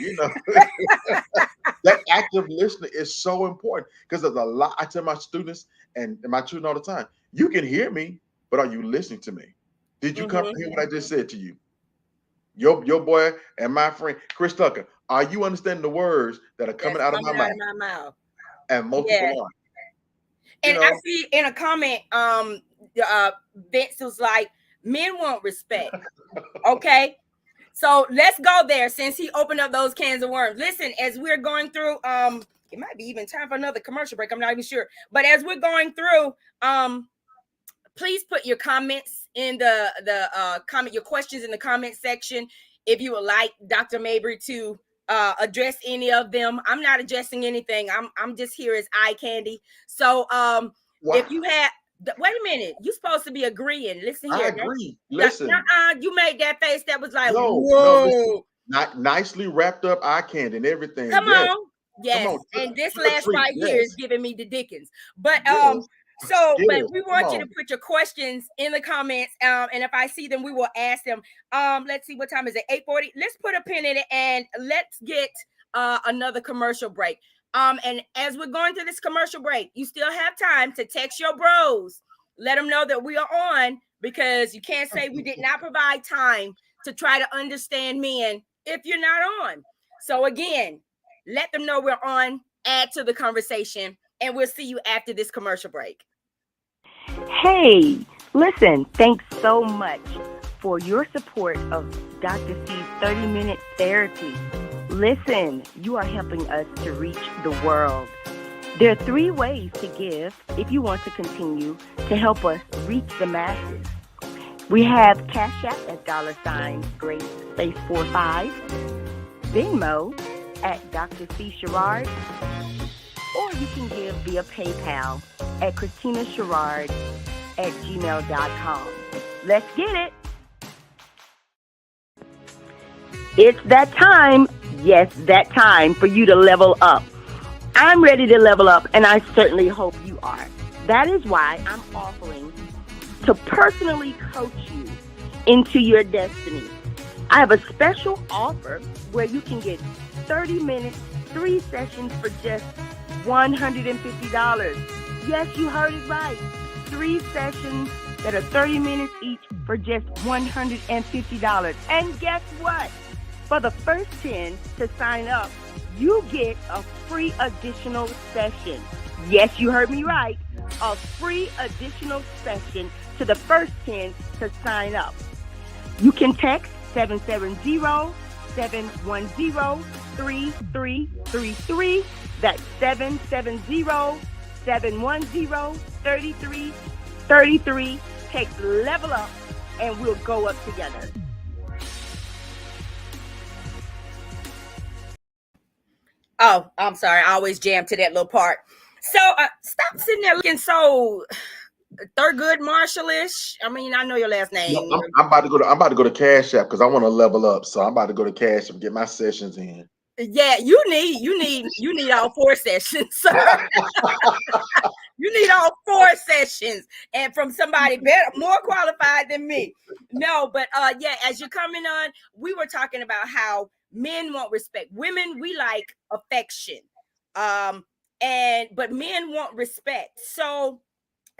That active listening is so important because there's a lot. I tell my students and my children all the time, you can hear me, but are you listening to me? Did you Mm-hmm. comprehend what I just said to you? Your boy and my friend Chris Tucker, are you understanding the words that are coming That's out of my coming out mouth? of my mouth. And most people Yeah. aren't. You And I know, see in a comment, Vince was like, men want respect. Okay. So let's go there since he opened up those cans of worms. Listen, as we're going through, it might be even time for another commercial break. I'm not even sure. But as we're going through, please put your comments in the comment, your questions in the comment section. If you would like Dr. Mabry to address any of them. I'm not addressing anything. I'm just here as eye candy. So if you have wait a minute, you're supposed to be agreeing. Listen I here. agree. Listen, You made that face that was like, no, listen. whoa. Not nicely wrapped up eye candy and everything. Come Yes, on. come Yes. on, And this trick or last treat. right here is Yes, giving me the Dickens. But yes. but Skittles. we Come want you to on. put your questions in the comments. And if I see them, we will ask them. Let's see, what time is it? 8:40. Let's put a pin in it and let's get another commercial break. And as we're going through this commercial break, you still have time to text your bros. Let them know that we are on, because you can't say we did not provide time to try to understand men if you're not on. So again, let them know we're on, add to the conversation, and we'll see you after this commercial break. Hey, listen, thanks so much for your support of Dr. C's 30-minute therapy. Listen, you are helping us to reach the world. There are 3 ways to give if you want to continue to help us reach the masses. We have Cash App at $Grace45, Venmo at Dr. C. Sherard, or you can give via PayPal at Christina Sherard at gmail.com. Let's get it. It's that time. Yes, that time for you to level up. I'm ready to level up, and I certainly hope you are. That is why I'm offering to personally coach you into your destiny. I have a special offer where you can get 30 minutes, 3 sessions for just $150. Yes, you heard it right. 3 sessions that are 30 minutes each for just $150. And guess what? For the first 10 to sign up, you get a free additional session. Yes, you heard me right. A free additional session to the first 10 to sign up. You can text 770-710-3333. That's 770-710-3333. Text level up and we'll go up together. Oh, I'm sorry. I always jam to that little part. So stop sitting there looking so Thurgood Marshall-ish. I mean, I know your last name. No, I'm about to go to Cash App because I want to level up. So I'm about to go to Cash App and get my sessions in. Yeah, you need all 4 sessions. You need all 4 sessions, and from somebody better, more qualified than me. No, but yeah, as you're coming on, we were talking about how men want respect. Women, we like affection, but men want respect. So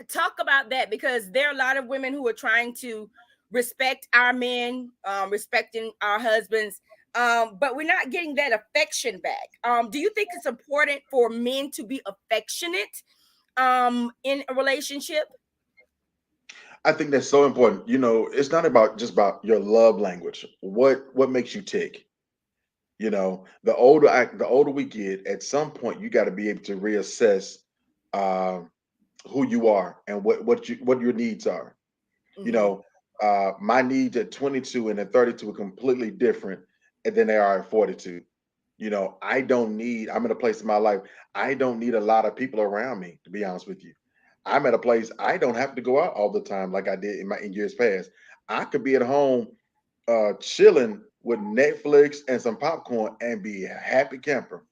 talk about that, because there are a lot of women who are trying to respect our men, respecting our husbands. But we're not getting that affection back. Do you think it's important for men to be affectionate in a relationship? I think that's so important. You know, it's not about just about your love language. What makes you tick? You know, the older we get, at some point you got to be able to reassess who you are and what your needs are. Mm-hmm. You know, my needs at 22 and at 32 are completely different than they are at 42. You know, I'm in a place in my life, I don't need a lot of people around me, to be honest with you. I'm at a place I don't have to go out all the time like I did in years past. I could be at home chilling with Netflix and some popcorn and be a happy camper.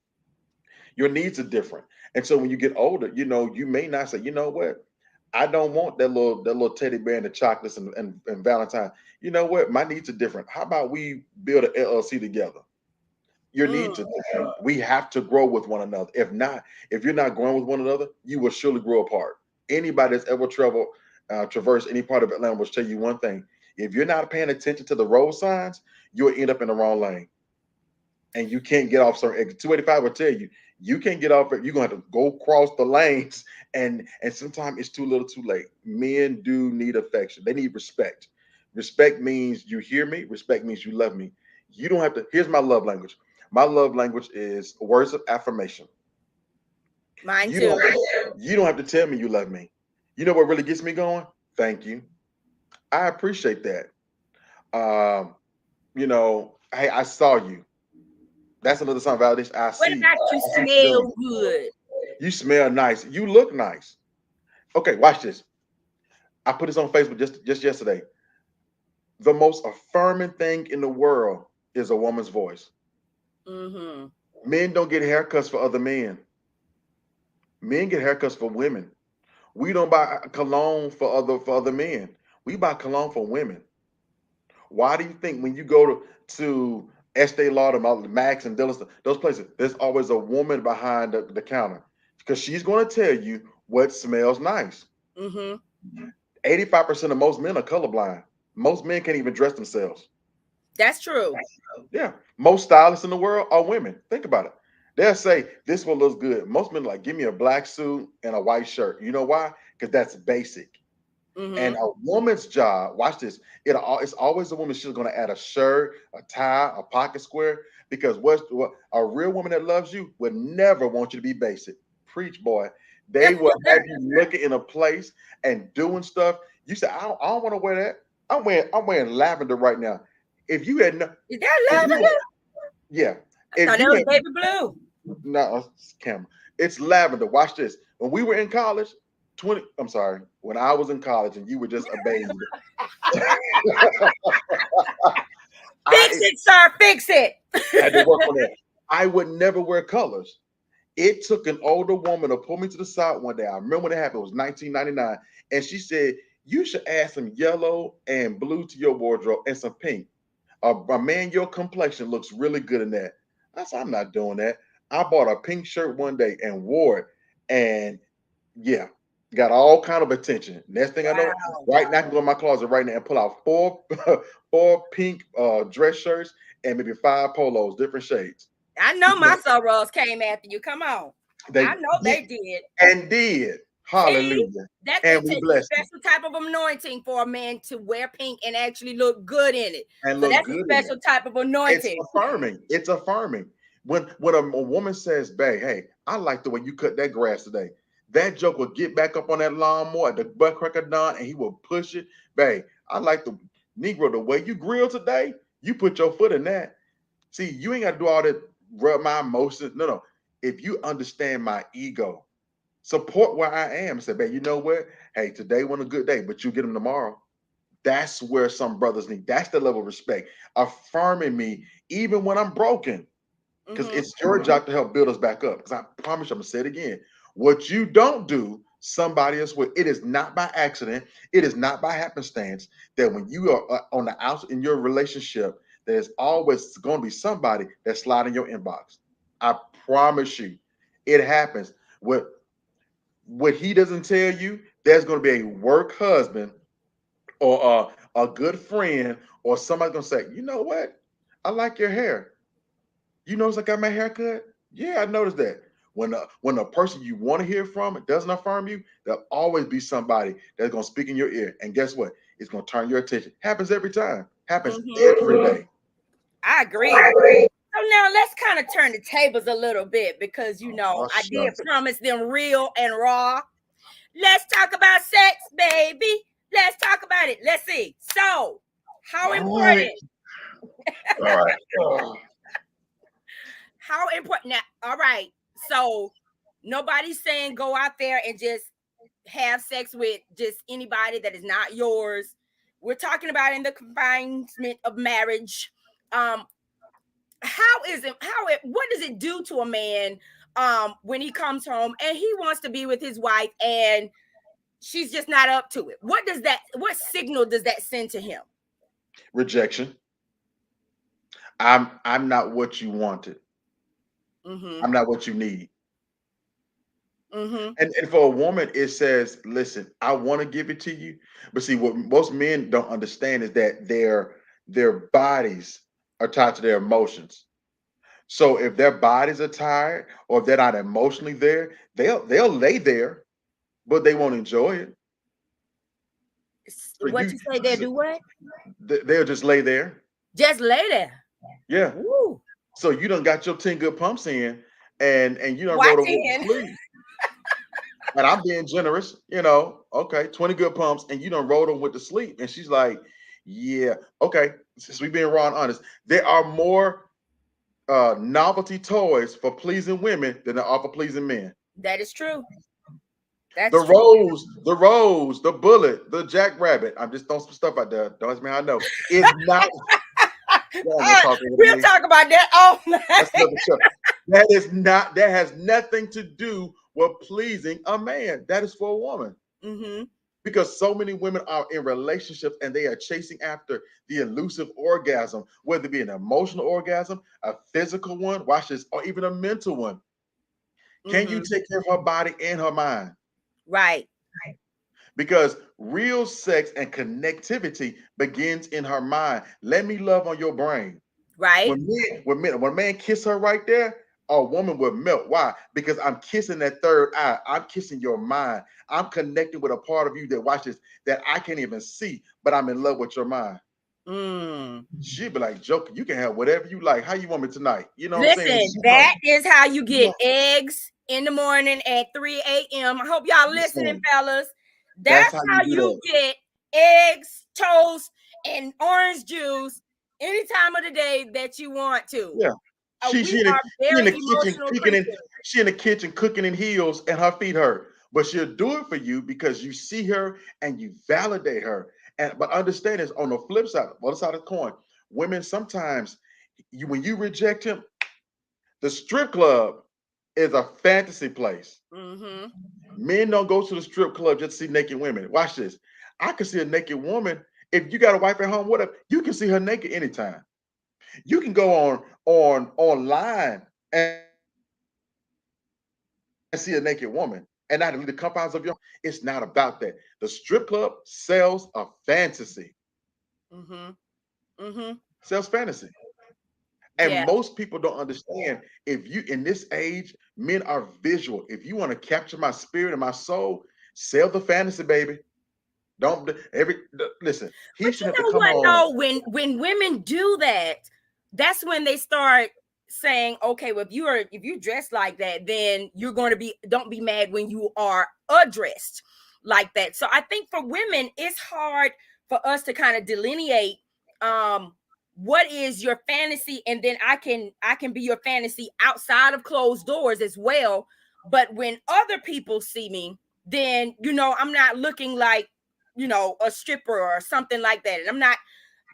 Your needs are different. And so when you get older, you know, you may not say, you know what? I don't want that little teddy bear and the chocolates and Valentine. You know what? My needs are different. How about we build an LLC together? Your needs are different. We have to grow with one another. If you're not growing with one another, you will surely grow apart. Anybody that's ever traversed any part of Atlanta will tell you one thing. If you're not paying attention to the road signs, you'll end up in the wrong lane. And you can't get off certain exit. 285 will tell you, you can't get off it. You're gonna have to go cross the lanes, and sometimes it's too little too late. Men do need affection. They need respect. Respect means you hear me. Respect means you love me. You don't have to. Here's my love language. My love language is words of affirmation. Mine You too. you don't have to tell me you love me. You know what really gets me going? Thank you. I appreciate that. Um, you know, hey, I saw you. That's another sign of validation. I What see about you you. smell good? You smell nice. You look nice. Okay, watch this. I put this on Facebook just yesterday. The most affirming thing in the world is a woman's voice. Mm-hmm. Men don't get haircuts for other men. Men get haircuts for women. We don't buy cologne for other men. We buy cologne for women. Why do you think when you go to Estee Lauder, Max, and Dillon, those places, there's always a woman behind the counter? Because she's going to tell you what smells nice. Mm-hmm. 85% of most men are colorblind. Most men can't even dress themselves. That's true. Yeah, most stylists in the world are women. Think about it. They'll say this one looks good. Most men like give me a black suit and a white shirt. You know why? Because that's basic. And Mm-hmm. a woman's job, watch this. It's always a woman. She's going to add a shirt, a tie, a pocket square. Because what a real woman that loves you would never want you to be basic. Preach, boy. They will have you looking in a place and doing stuff. You say, I don't want to wear that. I'm wearing lavender right now. If you had no, Is that if you lavender? yeah, I if thought that you was had baby blue. no it's camera, it's lavender. Watch this. When we were in college, 20. I'm sorry, when I was in college and you were just a babe. Fix I it, sir. Fix it. had to work on that. I would never wear colors. It took an older woman to pull me to the side one day. I remember when it happened. It was 1999, and she said, "You should add some yellow and blue to your wardrobe and some pink. A man your complexion looks really good in that." I said, "I'm not doing that." I bought a pink shirt one day and wore it, and yeah, got all kind of attention. Next thing I know, Wow. right now I can go in my closet right now and pull out four four pink dress shirts and maybe five polos, different shades. I know my sorors came after you. Come on. I They know did they did. and did. See, Hallelujah. that And it we takes a blessed him special type of anointing for a man to wear pink and actually look good in it. and So look that's a good in it. special type of It's anointing. affirming. It's affirming. When a woman says, "Babe, hey, I like the way you cut that grass today," that joke will get back up on that lawnmower at the butt crack of dawn and he will push it. "Babe, I like the Negro, the way you grill today, you put your foot in that." See, you ain't got to do all that rub my emotions. No, no. If you understand my ego, support where I am. Say, "Babe, you know what? Hey, today wasn't a good day, but you get them tomorrow." That's where some brothers need. That's the level of respect. Affirming me even when I'm broken. Because Mm-hmm. it's your job to help build us back up. Because I promise you, I'm gonna say it again. What you don't do, somebody else will. It is not by accident. It is not by happenstance that when you are on the outside in your relationship, there's always going to be somebody that's sliding your inbox. I promise you, it happens. What he doesn't tell you, there's going to be a work husband or a good friend or somebody gonna say, "You know what? I like your hair. You notice I got my hair cut? Yeah, I noticed that." When the person you want to hear from doesn't affirm you, there'll always be somebody that's gonna speak in your ear. And guess what? It's gonna turn your attention. Happens every time. Happens Mm-hmm. every day. I agree. So now let's kind of turn the tables a little bit because Oh, I did shucks. promise them real and raw. Let's talk about sex, baby. Let's talk about it. Let's see. So, how All right. important? All right. Oh, How important? Now, all right. So, nobody's saying go out there and just have sex with just anybody that is not yours. We're talking about in the confinement of marriage. Um, how is it? What does it do to a man when he comes home and he wants to be with his wife and she's just not up to it? What signal does that send to him? rejection. I'm not what you wanted. Mm-hmm. I'm not what you need. Mm-hmm. And for a woman, it says, "Listen, I want to give it to you." But see, what most men don't understand is that their bodies are tied to their emotions. So if their bodies are tired or if they're not emotionally there, they'll lay there, but they won't enjoy it. So What you say they do what? they'll just lay there. Just lay there. Yeah. Woo. So you done got your 10 good pumps in and you done Why rolled over to 10? sleep. And I'm being generous, okay, 20 good pumps, and you done rolled them with the sleep. And she's like, "Yeah, okay." Since we being raw and honest, there are more novelty toys for pleasing women than there are for pleasing men. That is true. The That's true. rose, the bullet, the jackrabbit. I'm just throwing some stuff out there. Don't ask me how I know. Is not. Y'all gonna talk over We'll me. talk about that all That's night. another show. That is not. That has nothing to do with pleasing a man. That is for a woman. Mm-hmm. Because so many women are in relationships and they are chasing after the elusive orgasm, whether it be an emotional orgasm, a physical one, watch this, or even a mental one. Can you Mm-hmm. take care of her body and her mind? Right. because real sex and connectivity begins in her mind. Let me love on your brain. Right? When a man kiss her right there, a woman would melt. Why? Because I'm kissing that third eye. I'm kissing your mind. I'm connecting with a part of you that watches that I can't even see, but I'm in love with your mind. Mm. She'd be like, Joker, you can have whatever you like. How you want me tonight? You know what I'm saying? Listen, that is how you get eggs in the morning at 3 a.m. I hope y'all listening, fellas. That's That's how you how do you that. get eggs, toast, and orange juice any time of the day that you want to. Yeah. She We she in the, are she in very the kitchen emotional cooking in creatures. she in the kitchen cooking in heels and her feet hurt. But she'll do it for you because you see her and you validate her. And but understand this on the flip side, other side of the coin, women sometimes when you reject him, the strip club is a fantasy place. Mm-hmm. Men don't go to the strip club just to see naked women. Watch this. I can see a naked woman. If you got a wife at home, whatever, you can see her naked anytime. You can go on online and see a naked woman and not leave the confines of your. It's not about that. The strip club sells a fantasy. Mm-hmm. Mm-hmm. Sells fantasy. And Yeah. most people don't understand if you in this age, men are visual. If you want to capture my spirit and my soul, sell the fantasy, baby. Don't listen. He But should you have to know come what on. though? When women do that, that's when they start saying, okay, well, if you dress like that, then you're going to be don't be mad when you are addressed like that. So I think for women, it's hard for us to kind of delineate what is your fantasy, and then I can be your fantasy outside of closed doors as well. But when other people see me, then I'm not looking like a stripper or something like that. And I'm not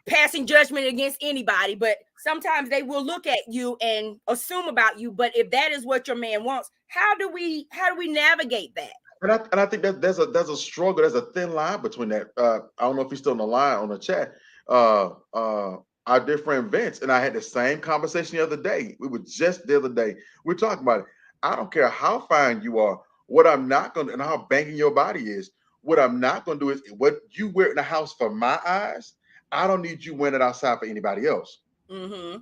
passing judgment against anybody, but sometimes they will look at you and assume about you. But if that is what your man wants, how do we navigate that? And I think that there's a struggle, there's a thin line between that. I don't know if he's still on the line on the chat. Our dear friend Vince and I had the same conversation the other day. We were just the other day. We're talking about it. I don't care how fine you are. What I'm not gonna and how banging your body is. What I'm not gonna do is what you wear in the house for my eyes. I don't need you wearing it outside for anybody else. Mm-hmm.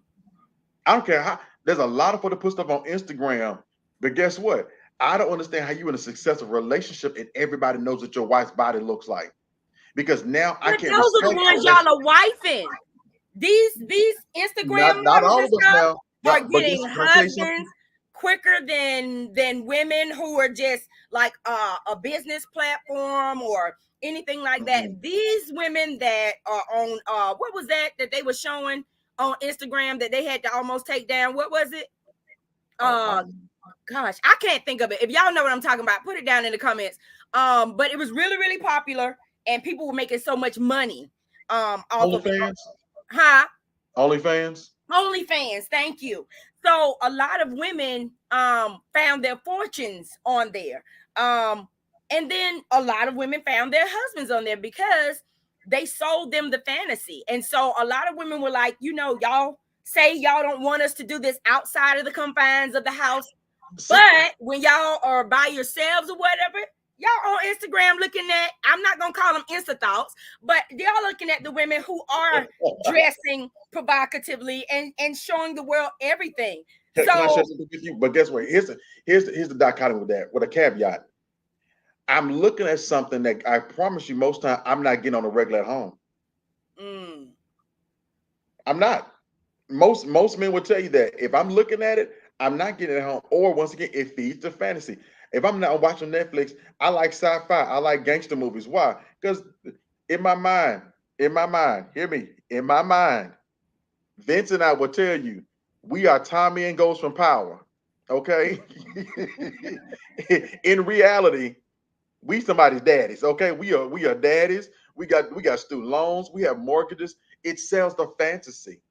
I don't care how. There's a lot of people that put stuff on Instagram, but guess what? I don't understand how you in a successful relationship and everybody knows what your wife's body looks like. Because now I But can't those are the respect ones unless y'all are wifing. These Instagram not models all and of us stuff now. are But getting can I tell you something? husbands quicker than women who are just like a business platform or anything like that. Mhm. These women that are on what was that they were showing on Instagram that they had to almost take down? What was it? Oh, Uh Gosh, I can't think of it. If y'all know what I'm talking about, put it down in the comments. But it was really, really popular and people were making so much money off of it. OnlyFans? Huh? OnlyFans? OnlyFans, thank you. So a lot of women found their fortunes on there. Um, and then a lot of women found their husbands on there because they sold them the fantasy. And so a lot of women were like, y'all say y'all don't want us to do this outside of the confines of the house. See, But when y'all are by yourselves or whatever, y'all on Instagram looking at, I'm not gonna call them Insta thoughts, but y'all looking at the women who are dressing provocatively and showing the world everything. can I share So something with you? But guess what? Here's the dichotomy with that, with a caveat. I'm looking at something that I promise you most time I'm not getting on a regular at home. mm, I'm not. Most men will tell you that if I'm looking at it, I'm not getting it at home. Or once again, it feeds the fantasy. If I'm not watching Netflix, I like sci-fi. I like gangster movies. Why? Because in my mind, hear me, in my mind, Vince and I will tell you, we are Tommy and Ghost from Power. Okay. In reality, we somebody's daddies. Okay. We are daddies. We got student loans. We have mortgages. It sells the fantasy.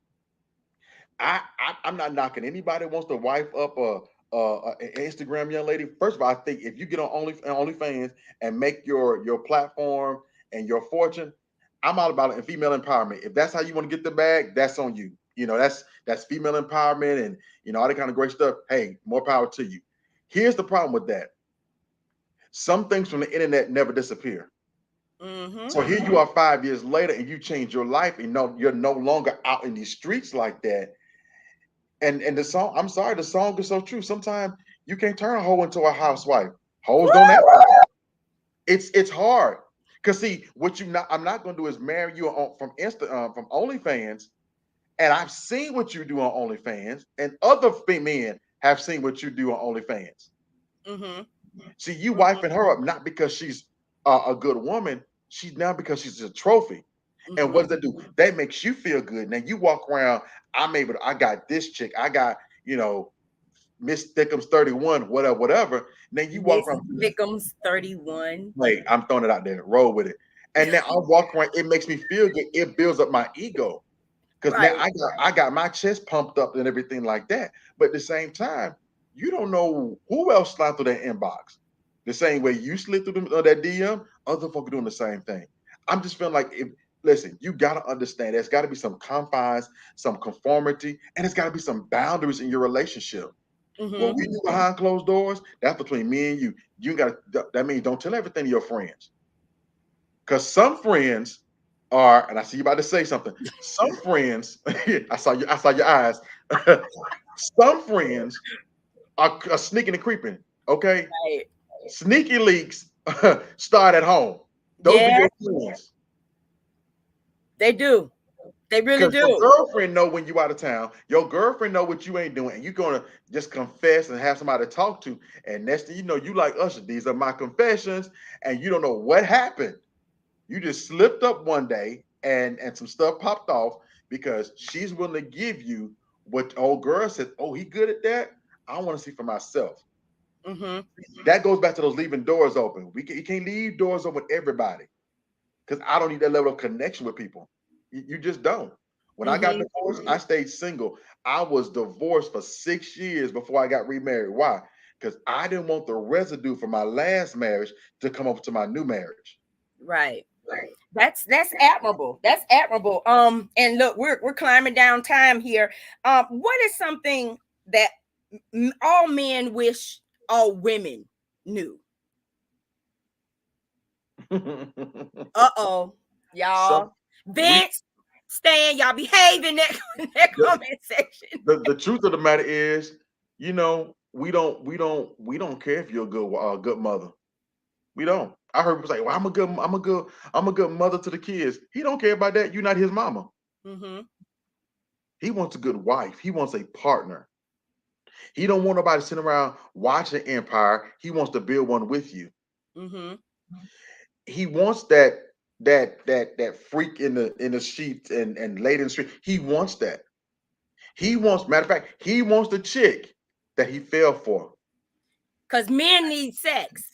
I'm not knocking anybody who wants to wife up an Instagram young lady. First of all, I think if you get on OnlyFans and make your platform and your fortune, I'm all about it and female empowerment. If that's how you want to get the bag, that's on you. That's female empowerment and all that kind of great stuff. Hey, more power to you. Here's the problem with that. Some things from the internet never disappear. Mm-hmm. So here you are 5 years later, and you change your life, and you're no longer out in these streets like that. And the song, I'm sorry, the song is so true. Sometimes you can't turn a hoe into a housewife. Hoes don't act right. It's hard. Cause see, what you not I'm not gonna do is marry you from from OnlyFans. And I've seen what you do on OnlyFans, and other men have seen what you do on OnlyFans. Mm-hmm. See, you Mm-hmm. wifing her up not because she's a good woman. She's now because she's a trophy. And Mm-hmm. what does that do? That makes you feel good. Now you walk around. I got this chick. I got Miss Thickums 31, whatever, whatever. Now you walk Miss around. Thickums 31. Like I'm throwing it out there. Roll with it. And now I walk around. It makes me feel good. It builds up my ego. Because now Right. I got my chest pumped up and everything like that. But at the same time, you don't know who else slid through that inbox. The same way you slid through that DM, other folk are doing the same thing. I'm just feeling like listen, you gotta understand there's gotta be some confines, some conformity, and there's gotta be some boundaries in your relationship. What Mm-hmm. we do behind closed doors, that's between me and you. You gotta that means don't tell everything to your friends. Because some friends are, and I see you about to say something. Some friends, I saw your eyes. Some friends are sneaking and creeping. Okay, Right. sneaky leaks start at home. Those be Yeah, your friends. they do. They really Because your do. girlfriend know when you out of town. Your girlfriend know what you ain't doing, and you're gonna just confess and have somebody to talk to. And next thing you know, you like Usher. These are my confessions, and you don't know what happened. You just slipped up one day and some stuff popped off because she's willing to give you what the old girl said. Oh, he good at that. I want to see for myself. Mm-hmm. That goes back to those leaving doors open. You can't leave doors open with everybody because I don't need that level of connection with people. You just don't. When I got Mm-hmm. divorced, I stayed single. I was divorced for 6 years before I got remarried. Why? Because I didn't want the residue from my last marriage to come up to my new marriage. Right. That's admirable. That's admirable. And look, we're climbing down time here. What is something that all men wish all women knew? Uh-oh, Some y'all. we Vince, Stan, y'all behave in that, that the, comment section. the truth of the matter is, we don't care if you're a good mother. We don't. I heard people say, "Well, I'm a good mother to the kids." He don't care about that. You're not his mama. Mm-hmm. He wants a good wife. He wants a partner. He don't want nobody sitting around watching Empire. He wants to build one with you. Mm-hmm. He wants that freak in the sheets and late in the street. He wants that. He wants, matter of fact, he wants the chick that he fell for. Because men need sex.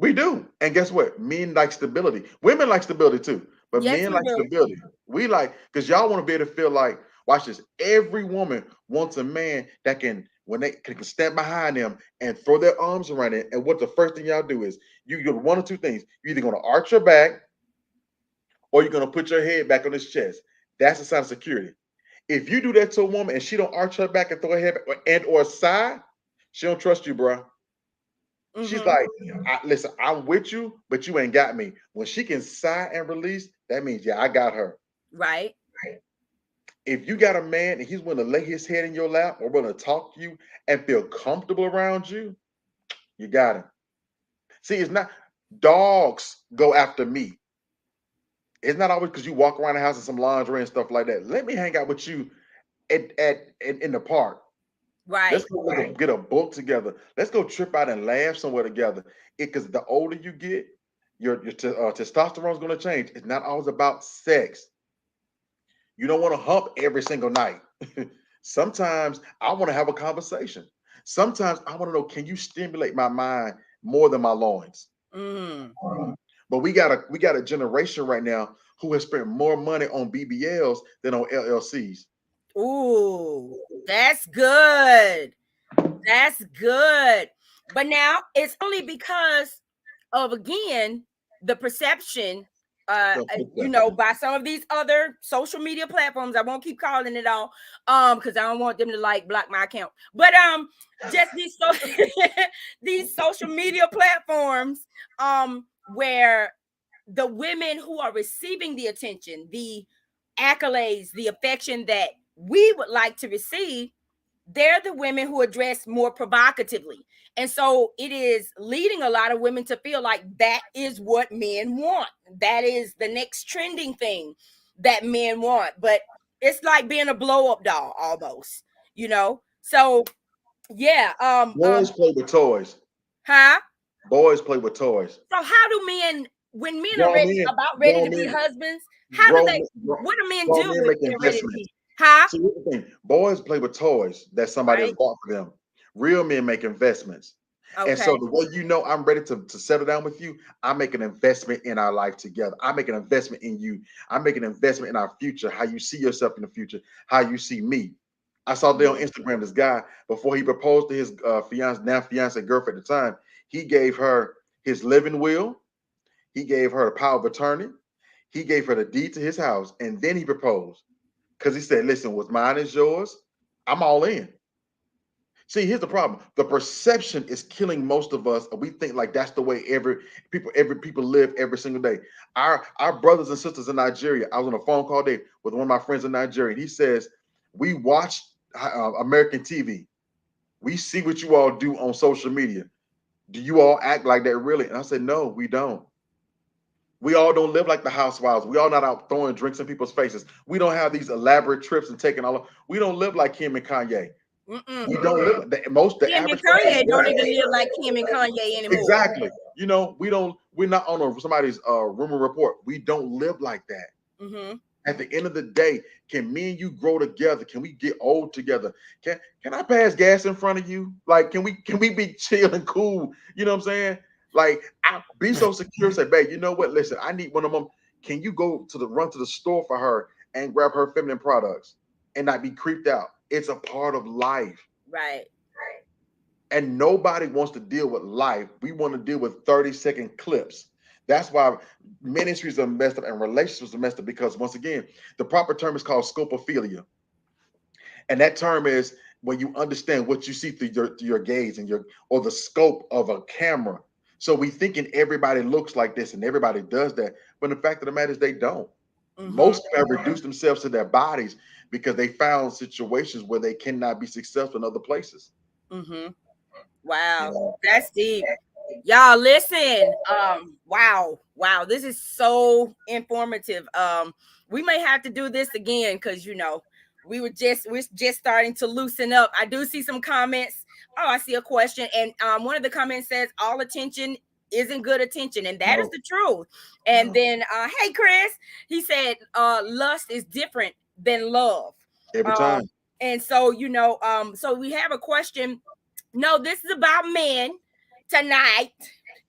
We do. And guess what? Men like stability. Women like stability too. But Yes, men we like do. stability. We like, because y'all want to be able to feel like, watch this. Every woman wants a man that when they can stand behind them and throw their arms around it. And what the first thing y'all do is you do one or two things. You're either going to arch your back or you're going to put your head back on his chest. That's a sign of security. If you do that to a woman and she don't arch her back and throw her head back or sigh, she don't trust you, bro. She's Mm-hmm. like, listen, I'm with you, but you ain't got me. When she can sigh and release, that means, yeah, I got her. Right. If you got a man and he's willing to lay his head in your lap or willing to talk to you and feel comfortable around you, you got him. See, it's not dogs go after me. It's not always because you walk around the house in some lingerie and stuff like that. Let me hang out with you in the park. Let's Right. go get a book together. Let's go trip out and laugh somewhere together. Because the older you get, your testosterone is going to change. It's not always about sex. You don't want to hump every single night. Sometimes I want to have a conversation. Sometimes I want to know, can you stimulate my mind more than my loins? Mm. But we got a generation right now who has spent more money on BBLs than on LLCs. Ooh, that's good. That's good. But now it's only because of, again, the perception, by some of these other social media platforms. I won't keep calling it all, because I don't want them to like block my account. But just these social media platforms, where the women who are receiving the attention, the accolades, the affection that we would like to receive, they're the women who address more provocatively. And so it is leading a lot of women to feel like that is what men want. That is the next trending thing that men want. But it's like being a blow up doll almost, you know? So yeah, Boys play with toys. huh? Boys play with toys. So how do men, when men are Grown ready, men, about ready grown to be men, husbands, how do they, what do men grown do men when make they're ready to investments. be, huh? See, here's the thing: boys play with toys that somebody has Right? bought for them. Real men make investments. And so Okay. the way you know I'm ready to settle down with you, I make an investment in our life together. I make an investment in you. I make an investment in our future, how you see yourself in the future, how you see me. I saw there on Instagram this guy before he proposed to his now fiance girlfriend at the time. He gave her his living will. He gave her the power of attorney. He gave her the deed to his house, and then he proposed because he said, "Listen, what's mine is yours. I'm all in." See, here's the problem. The perception is killing most of us, and we think like that's the way every people live every single day. Our brothers and sisters in Nigeria. I was on a phone call day with one of my friends in Nigeria, and he says, "We watch American TV. We see what you all do on social media. Do you all act like that really?" And I said, "No, we don't. We all don't live like the housewives. We all not out throwing drinks in people's faces. We don't have these elaborate trips and taking all of, we don't live like Kim and Kanye. We don't live the Kim and average person Kanye don't doesn't. even live like Kim and Kanye anymore. Exactly. We're not on somebody's rumor report. We don't live like that. Mm-hmm. At the end of the day, can me and you grow together? Can we get old together? Can I pass gas in front of you? Like, can we be chill and cool? You know what I'm saying? Like, I be so secure. Say, babe, you know what? Listen, I need one of them. Can you go run to the store for her and grab her feminine products and not be creeped out? It's a part of life. Right. And nobody wants to deal with life. We want to deal with 30-second clips. That's why ministries are messed up and relationships are messed up, because once again, the proper term is called scopophilia. And that term is when you understand what you see through your gaze and or the scope of a camera. So we thinking everybody looks like this and everybody does that. But the fact of the matter is they don't. Mm-hmm. Most people have reduced themselves to their bodies because they found situations where they cannot be successful in other places. Mm-hmm. Wow, that's deep. Y'all listen. Wow, this is so informative. We may have to do this again because we're just starting to loosen up. I do see some comments. Oh, I see a question, and one of the comments says all attention isn't good attention, and that is No, the truth. And no. then hey Chris, he said lust is different than love. Every Um, time. and so so we have a question. No, this is about men tonight.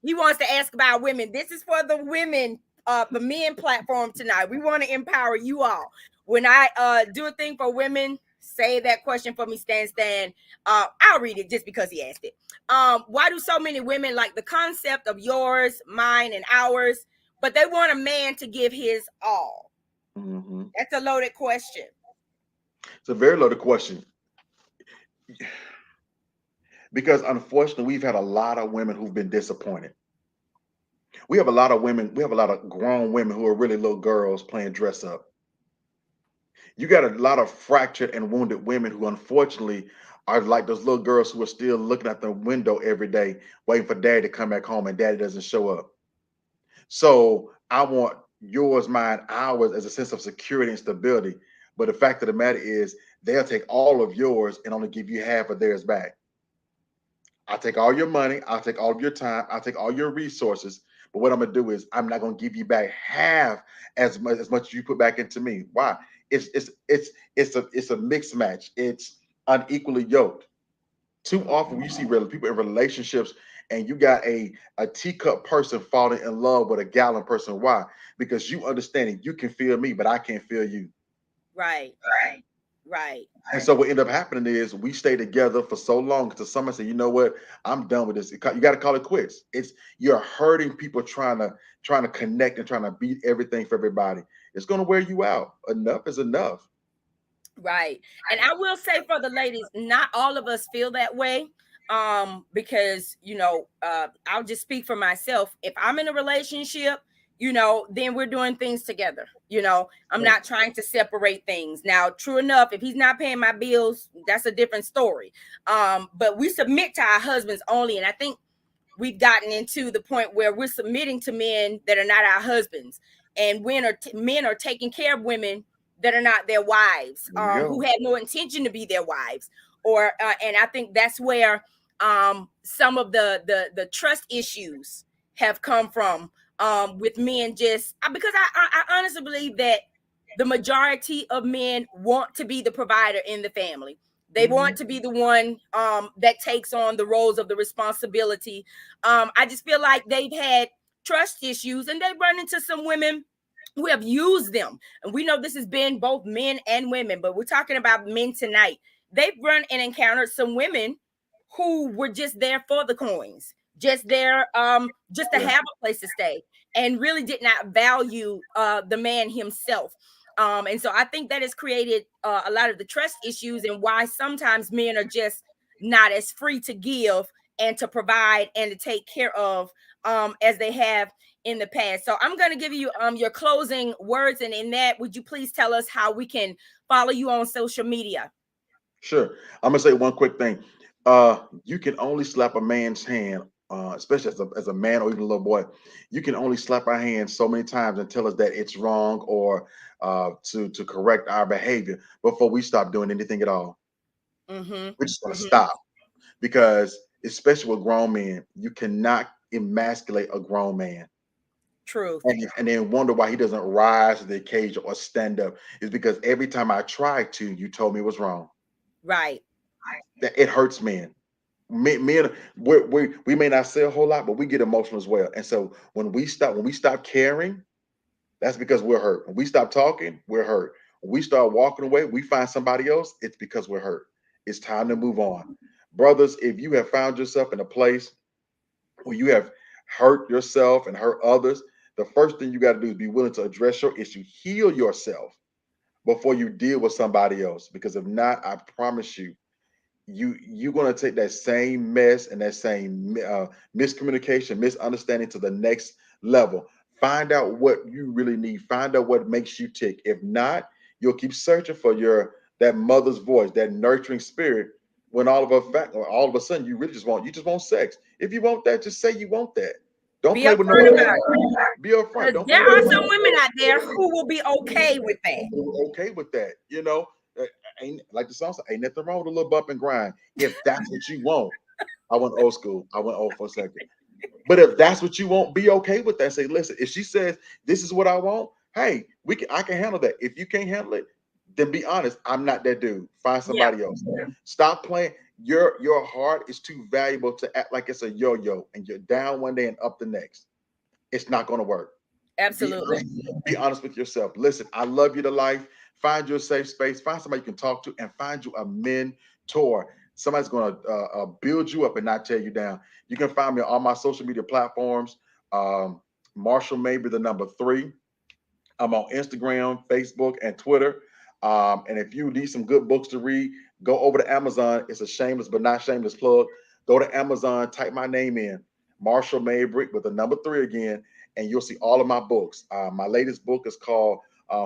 He wants to ask about women. This is for the women, the men platform tonight. We want to empower you all. When I do a thing for women, say that question for me, Stan. I'll read it just because he asked it. Why do so many women like the concept of yours, mine, and ours, but they want a man to give his all? Mm-hmm. That's a loaded question. It's a very loaded question because unfortunately, we've had a lot of women who've been disappointed. We have a lot of women, we have a lot of grown women who are really little girls playing dress up. You got a lot of fractured and wounded women who unfortunately are like those little girls who are still looking at the window every day, waiting for daddy to come back home and daddy doesn't show up. So I want yours, mine, ours as a sense of security and stability. But the fact of the matter is, they'll take all of yours and only give you half of theirs back. I'll take all your money, I'll take all of your time, I'll take all your resources. But what I'm gonna do is I'm not gonna give you back half as much as you put back into me. Why? It's a mixed match. It's unequally yoked. Too often you see people in relationships and you got a teacup person falling in love with a gallon person. Why? Because you understanding you can feel me, but I can't feel you. Right. Right. And so what ended up happening is we stayed together for so long until someone said, you know what, I'm done with this. You got to call it quits. You're hurting people trying to connect and trying to beat everything for everybody. It's going to wear you out. Enough is enough. Right. And I will say for the ladies, not all of us feel that way. Because I'll just speak for myself. If I'm in a relationship then we're doing things together. I'm not trying to separate things. Now, true enough, if he's not paying my bills, that's a different story. But we submit to our husbands only. And I think we've gotten into the point where we're submitting to men that are not our husbands, and men are taking care of women that are not their wives, who had no intention to be their wives. And I think that's where some of the trust issues have come from, with men, just because I honestly believe that the majority of men want to be the provider in the family. They want to be the one that takes on the roles of the responsibility. I just feel like they've had trust issues, and they've run into some women who have used them. And we know this has been both men and women, but we're talking about men tonight. They've run and encountered some women who were just there for the coins, just there just to have a place to stay, and really did not value the man himself. And so I think that has created a lot of the trust issues, and why sometimes men are just not as free to give and to provide and to take care of as they have in the past. So I'm going to give you your closing words, and in that, would you please tell us how we can follow you on social media? Sure. I'm gonna say one quick thing. You can only slap a man's hand, especially as a man or even a little boy. You can only slap our hand so many times and tell us that it's wrong, or to correct our behavior before we stop doing anything at all. We're just gonna stop, because especially with grown men, you cannot emasculate a grown man. Truth. And then wonder why he doesn't rise to the occasion or stand up. Is because every time I tried to, you told me it was wrong. Right. That it hurts men. Men, we may not say a whole lot, but we get emotional as well. And so when we stop caring, that's because we're hurt. When we stop talking, we're hurt. When we start walking away, we find somebody else, it's because we're hurt. It's time to move on. Brothers, if you have found yourself in a place where you have hurt yourself and hurt others, the first thing you got to do is be willing to address your issue, heal yourself before you deal with somebody else. Because if not, I promise you, you're going to take that same mess and that same miscommunication, misunderstanding to the next level. Find out what you really need. Find out what makes you tick. If not, you'll keep searching for that mother's voice, that nurturing spirit. When all of a sudden you really just want sex. If you want that, just say you want that. Don't Be play with upfront nobody. about it. Be upfront. Don't There play are with some women out there who will be okay with that. okay with that. Ain't like the song said, ain't nothing wrong with a little bump and grind. If that's what you want. I went old school. I went old for a second. But if that's what you want, be okay with that. Say, listen, if she says this is what I want, hey, I can handle that. If you can't handle it, then be honest. I'm not that dude. Find somebody else. Stop playing. Your heart is too valuable to act like it's a yo-yo and you're down one day and up the next. It's not going to work. Absolutely. Be honest with yourself. Listen, I love you to life. Find you a safe space. Find somebody you can talk to, and find you a mentor. Somebody's going to build you up and not tear you down. You can find me on all my social media platforms. Marshall Mabry, the number 3. I'm on Instagram, Facebook, and Twitter. And if you need some good books to read, go over to Amazon. It's a shameless but not shameless plug. Go to Amazon, type my name in, Marshall Mabry with the number 3 again, and you'll see all of my books. My latest book is called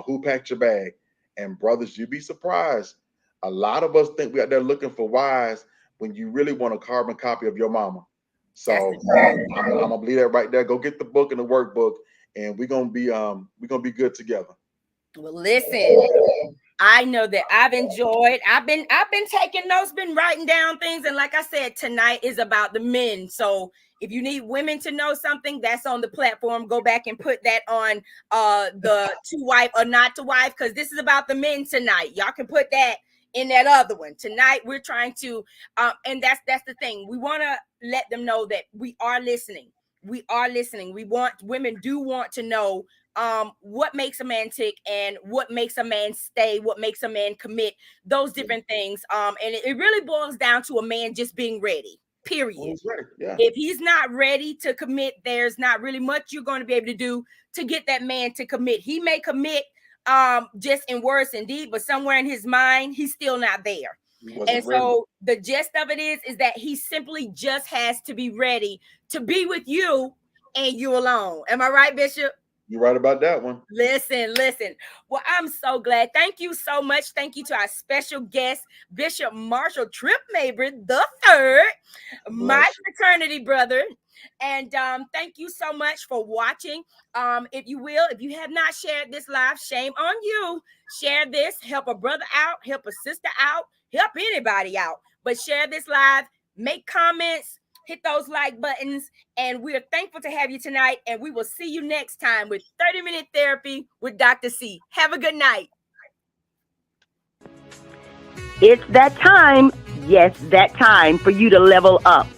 Who Packed Your Bag? And brothers, you'd be surprised. A lot of us think we out there looking for wives when you really want a carbon copy of your mama. So I'm gonna leave that right there. Go get the book and the workbook, and we're gonna be good together. Well, listen, I know that I've enjoyed. I've been taking notes, been writing down things, and like I said, tonight is about the men. So if you need women to know something, that's on the platform. Go back and put that on the to wife or not to wife, because this is about the men tonight. Y'all can put that in that other one. Tonight we're trying to and that's the thing. We want to let them know that we are listening. We are listening. Women do want to know what makes a man tick and what makes a man stay, what makes a man commit, those different things. And it really boils down to a man just being ready, period. Yeah. If he's not ready to commit, there's not really much you're going to be able to do to get that man to commit. He may commit just in words and deed, but somewhere in his mind, he's still not there. And so the gist of it is that he simply just has to be ready to be with you and you alone. Am I right, Bishop? You're right about that one. Listen. Well, I'm so glad. Thank you so much. Thank you to our special guest, Bishop Marshall Tripp Mabry the third, my Bless you. fraternity brother. And thank you so much for watching. If you have not shared this live, shame on you. Share this, help a brother out, help a sister out, help anybody out. But share this live, make comments, hit those like buttons, and we are thankful to have you tonight. And we will see you next time with 30-minute therapy with Dr. C. Have a good night. It's that time, yes, that time for you to level up.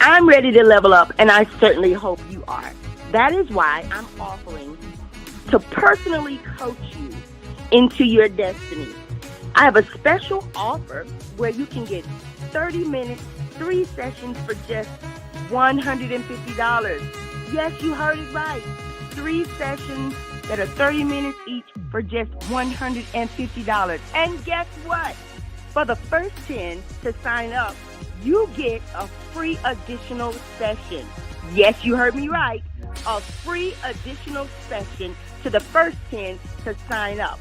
I'm ready to level up, and I certainly hope you are. That is why I'm offering to personally coach you into your destiny. I have a special offer where you can get 30 minutes, 3 sessions for just $150. Yes, you heard it right. 3 sessions that are 30 minutes each for just $150. And guess what? For the first 10 to sign up, you get a free additional session. Yes, you heard me right. A free additional session to the first 10 to sign up.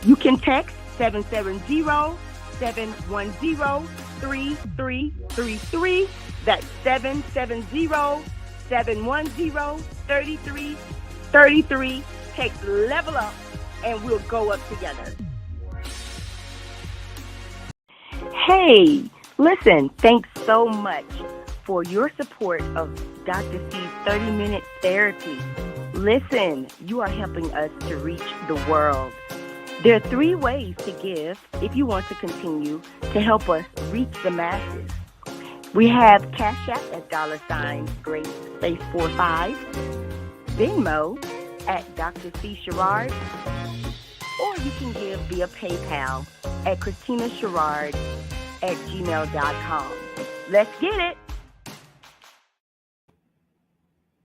You can text 770-710-3333. That's 770-710-3333. Text level up and we'll go up together. Hey, listen, thanks so much for your support of Dr. C's 30-minute therapy. Listen, you are helping us to reach the world. There are 3 ways to give if you want to continue to help us reach the masses. We have Cash App at $Grace45, Venmo at Dr. C. Sherard, or you can give via PayPal at Christina Sherard at gmail.com. Let's get it.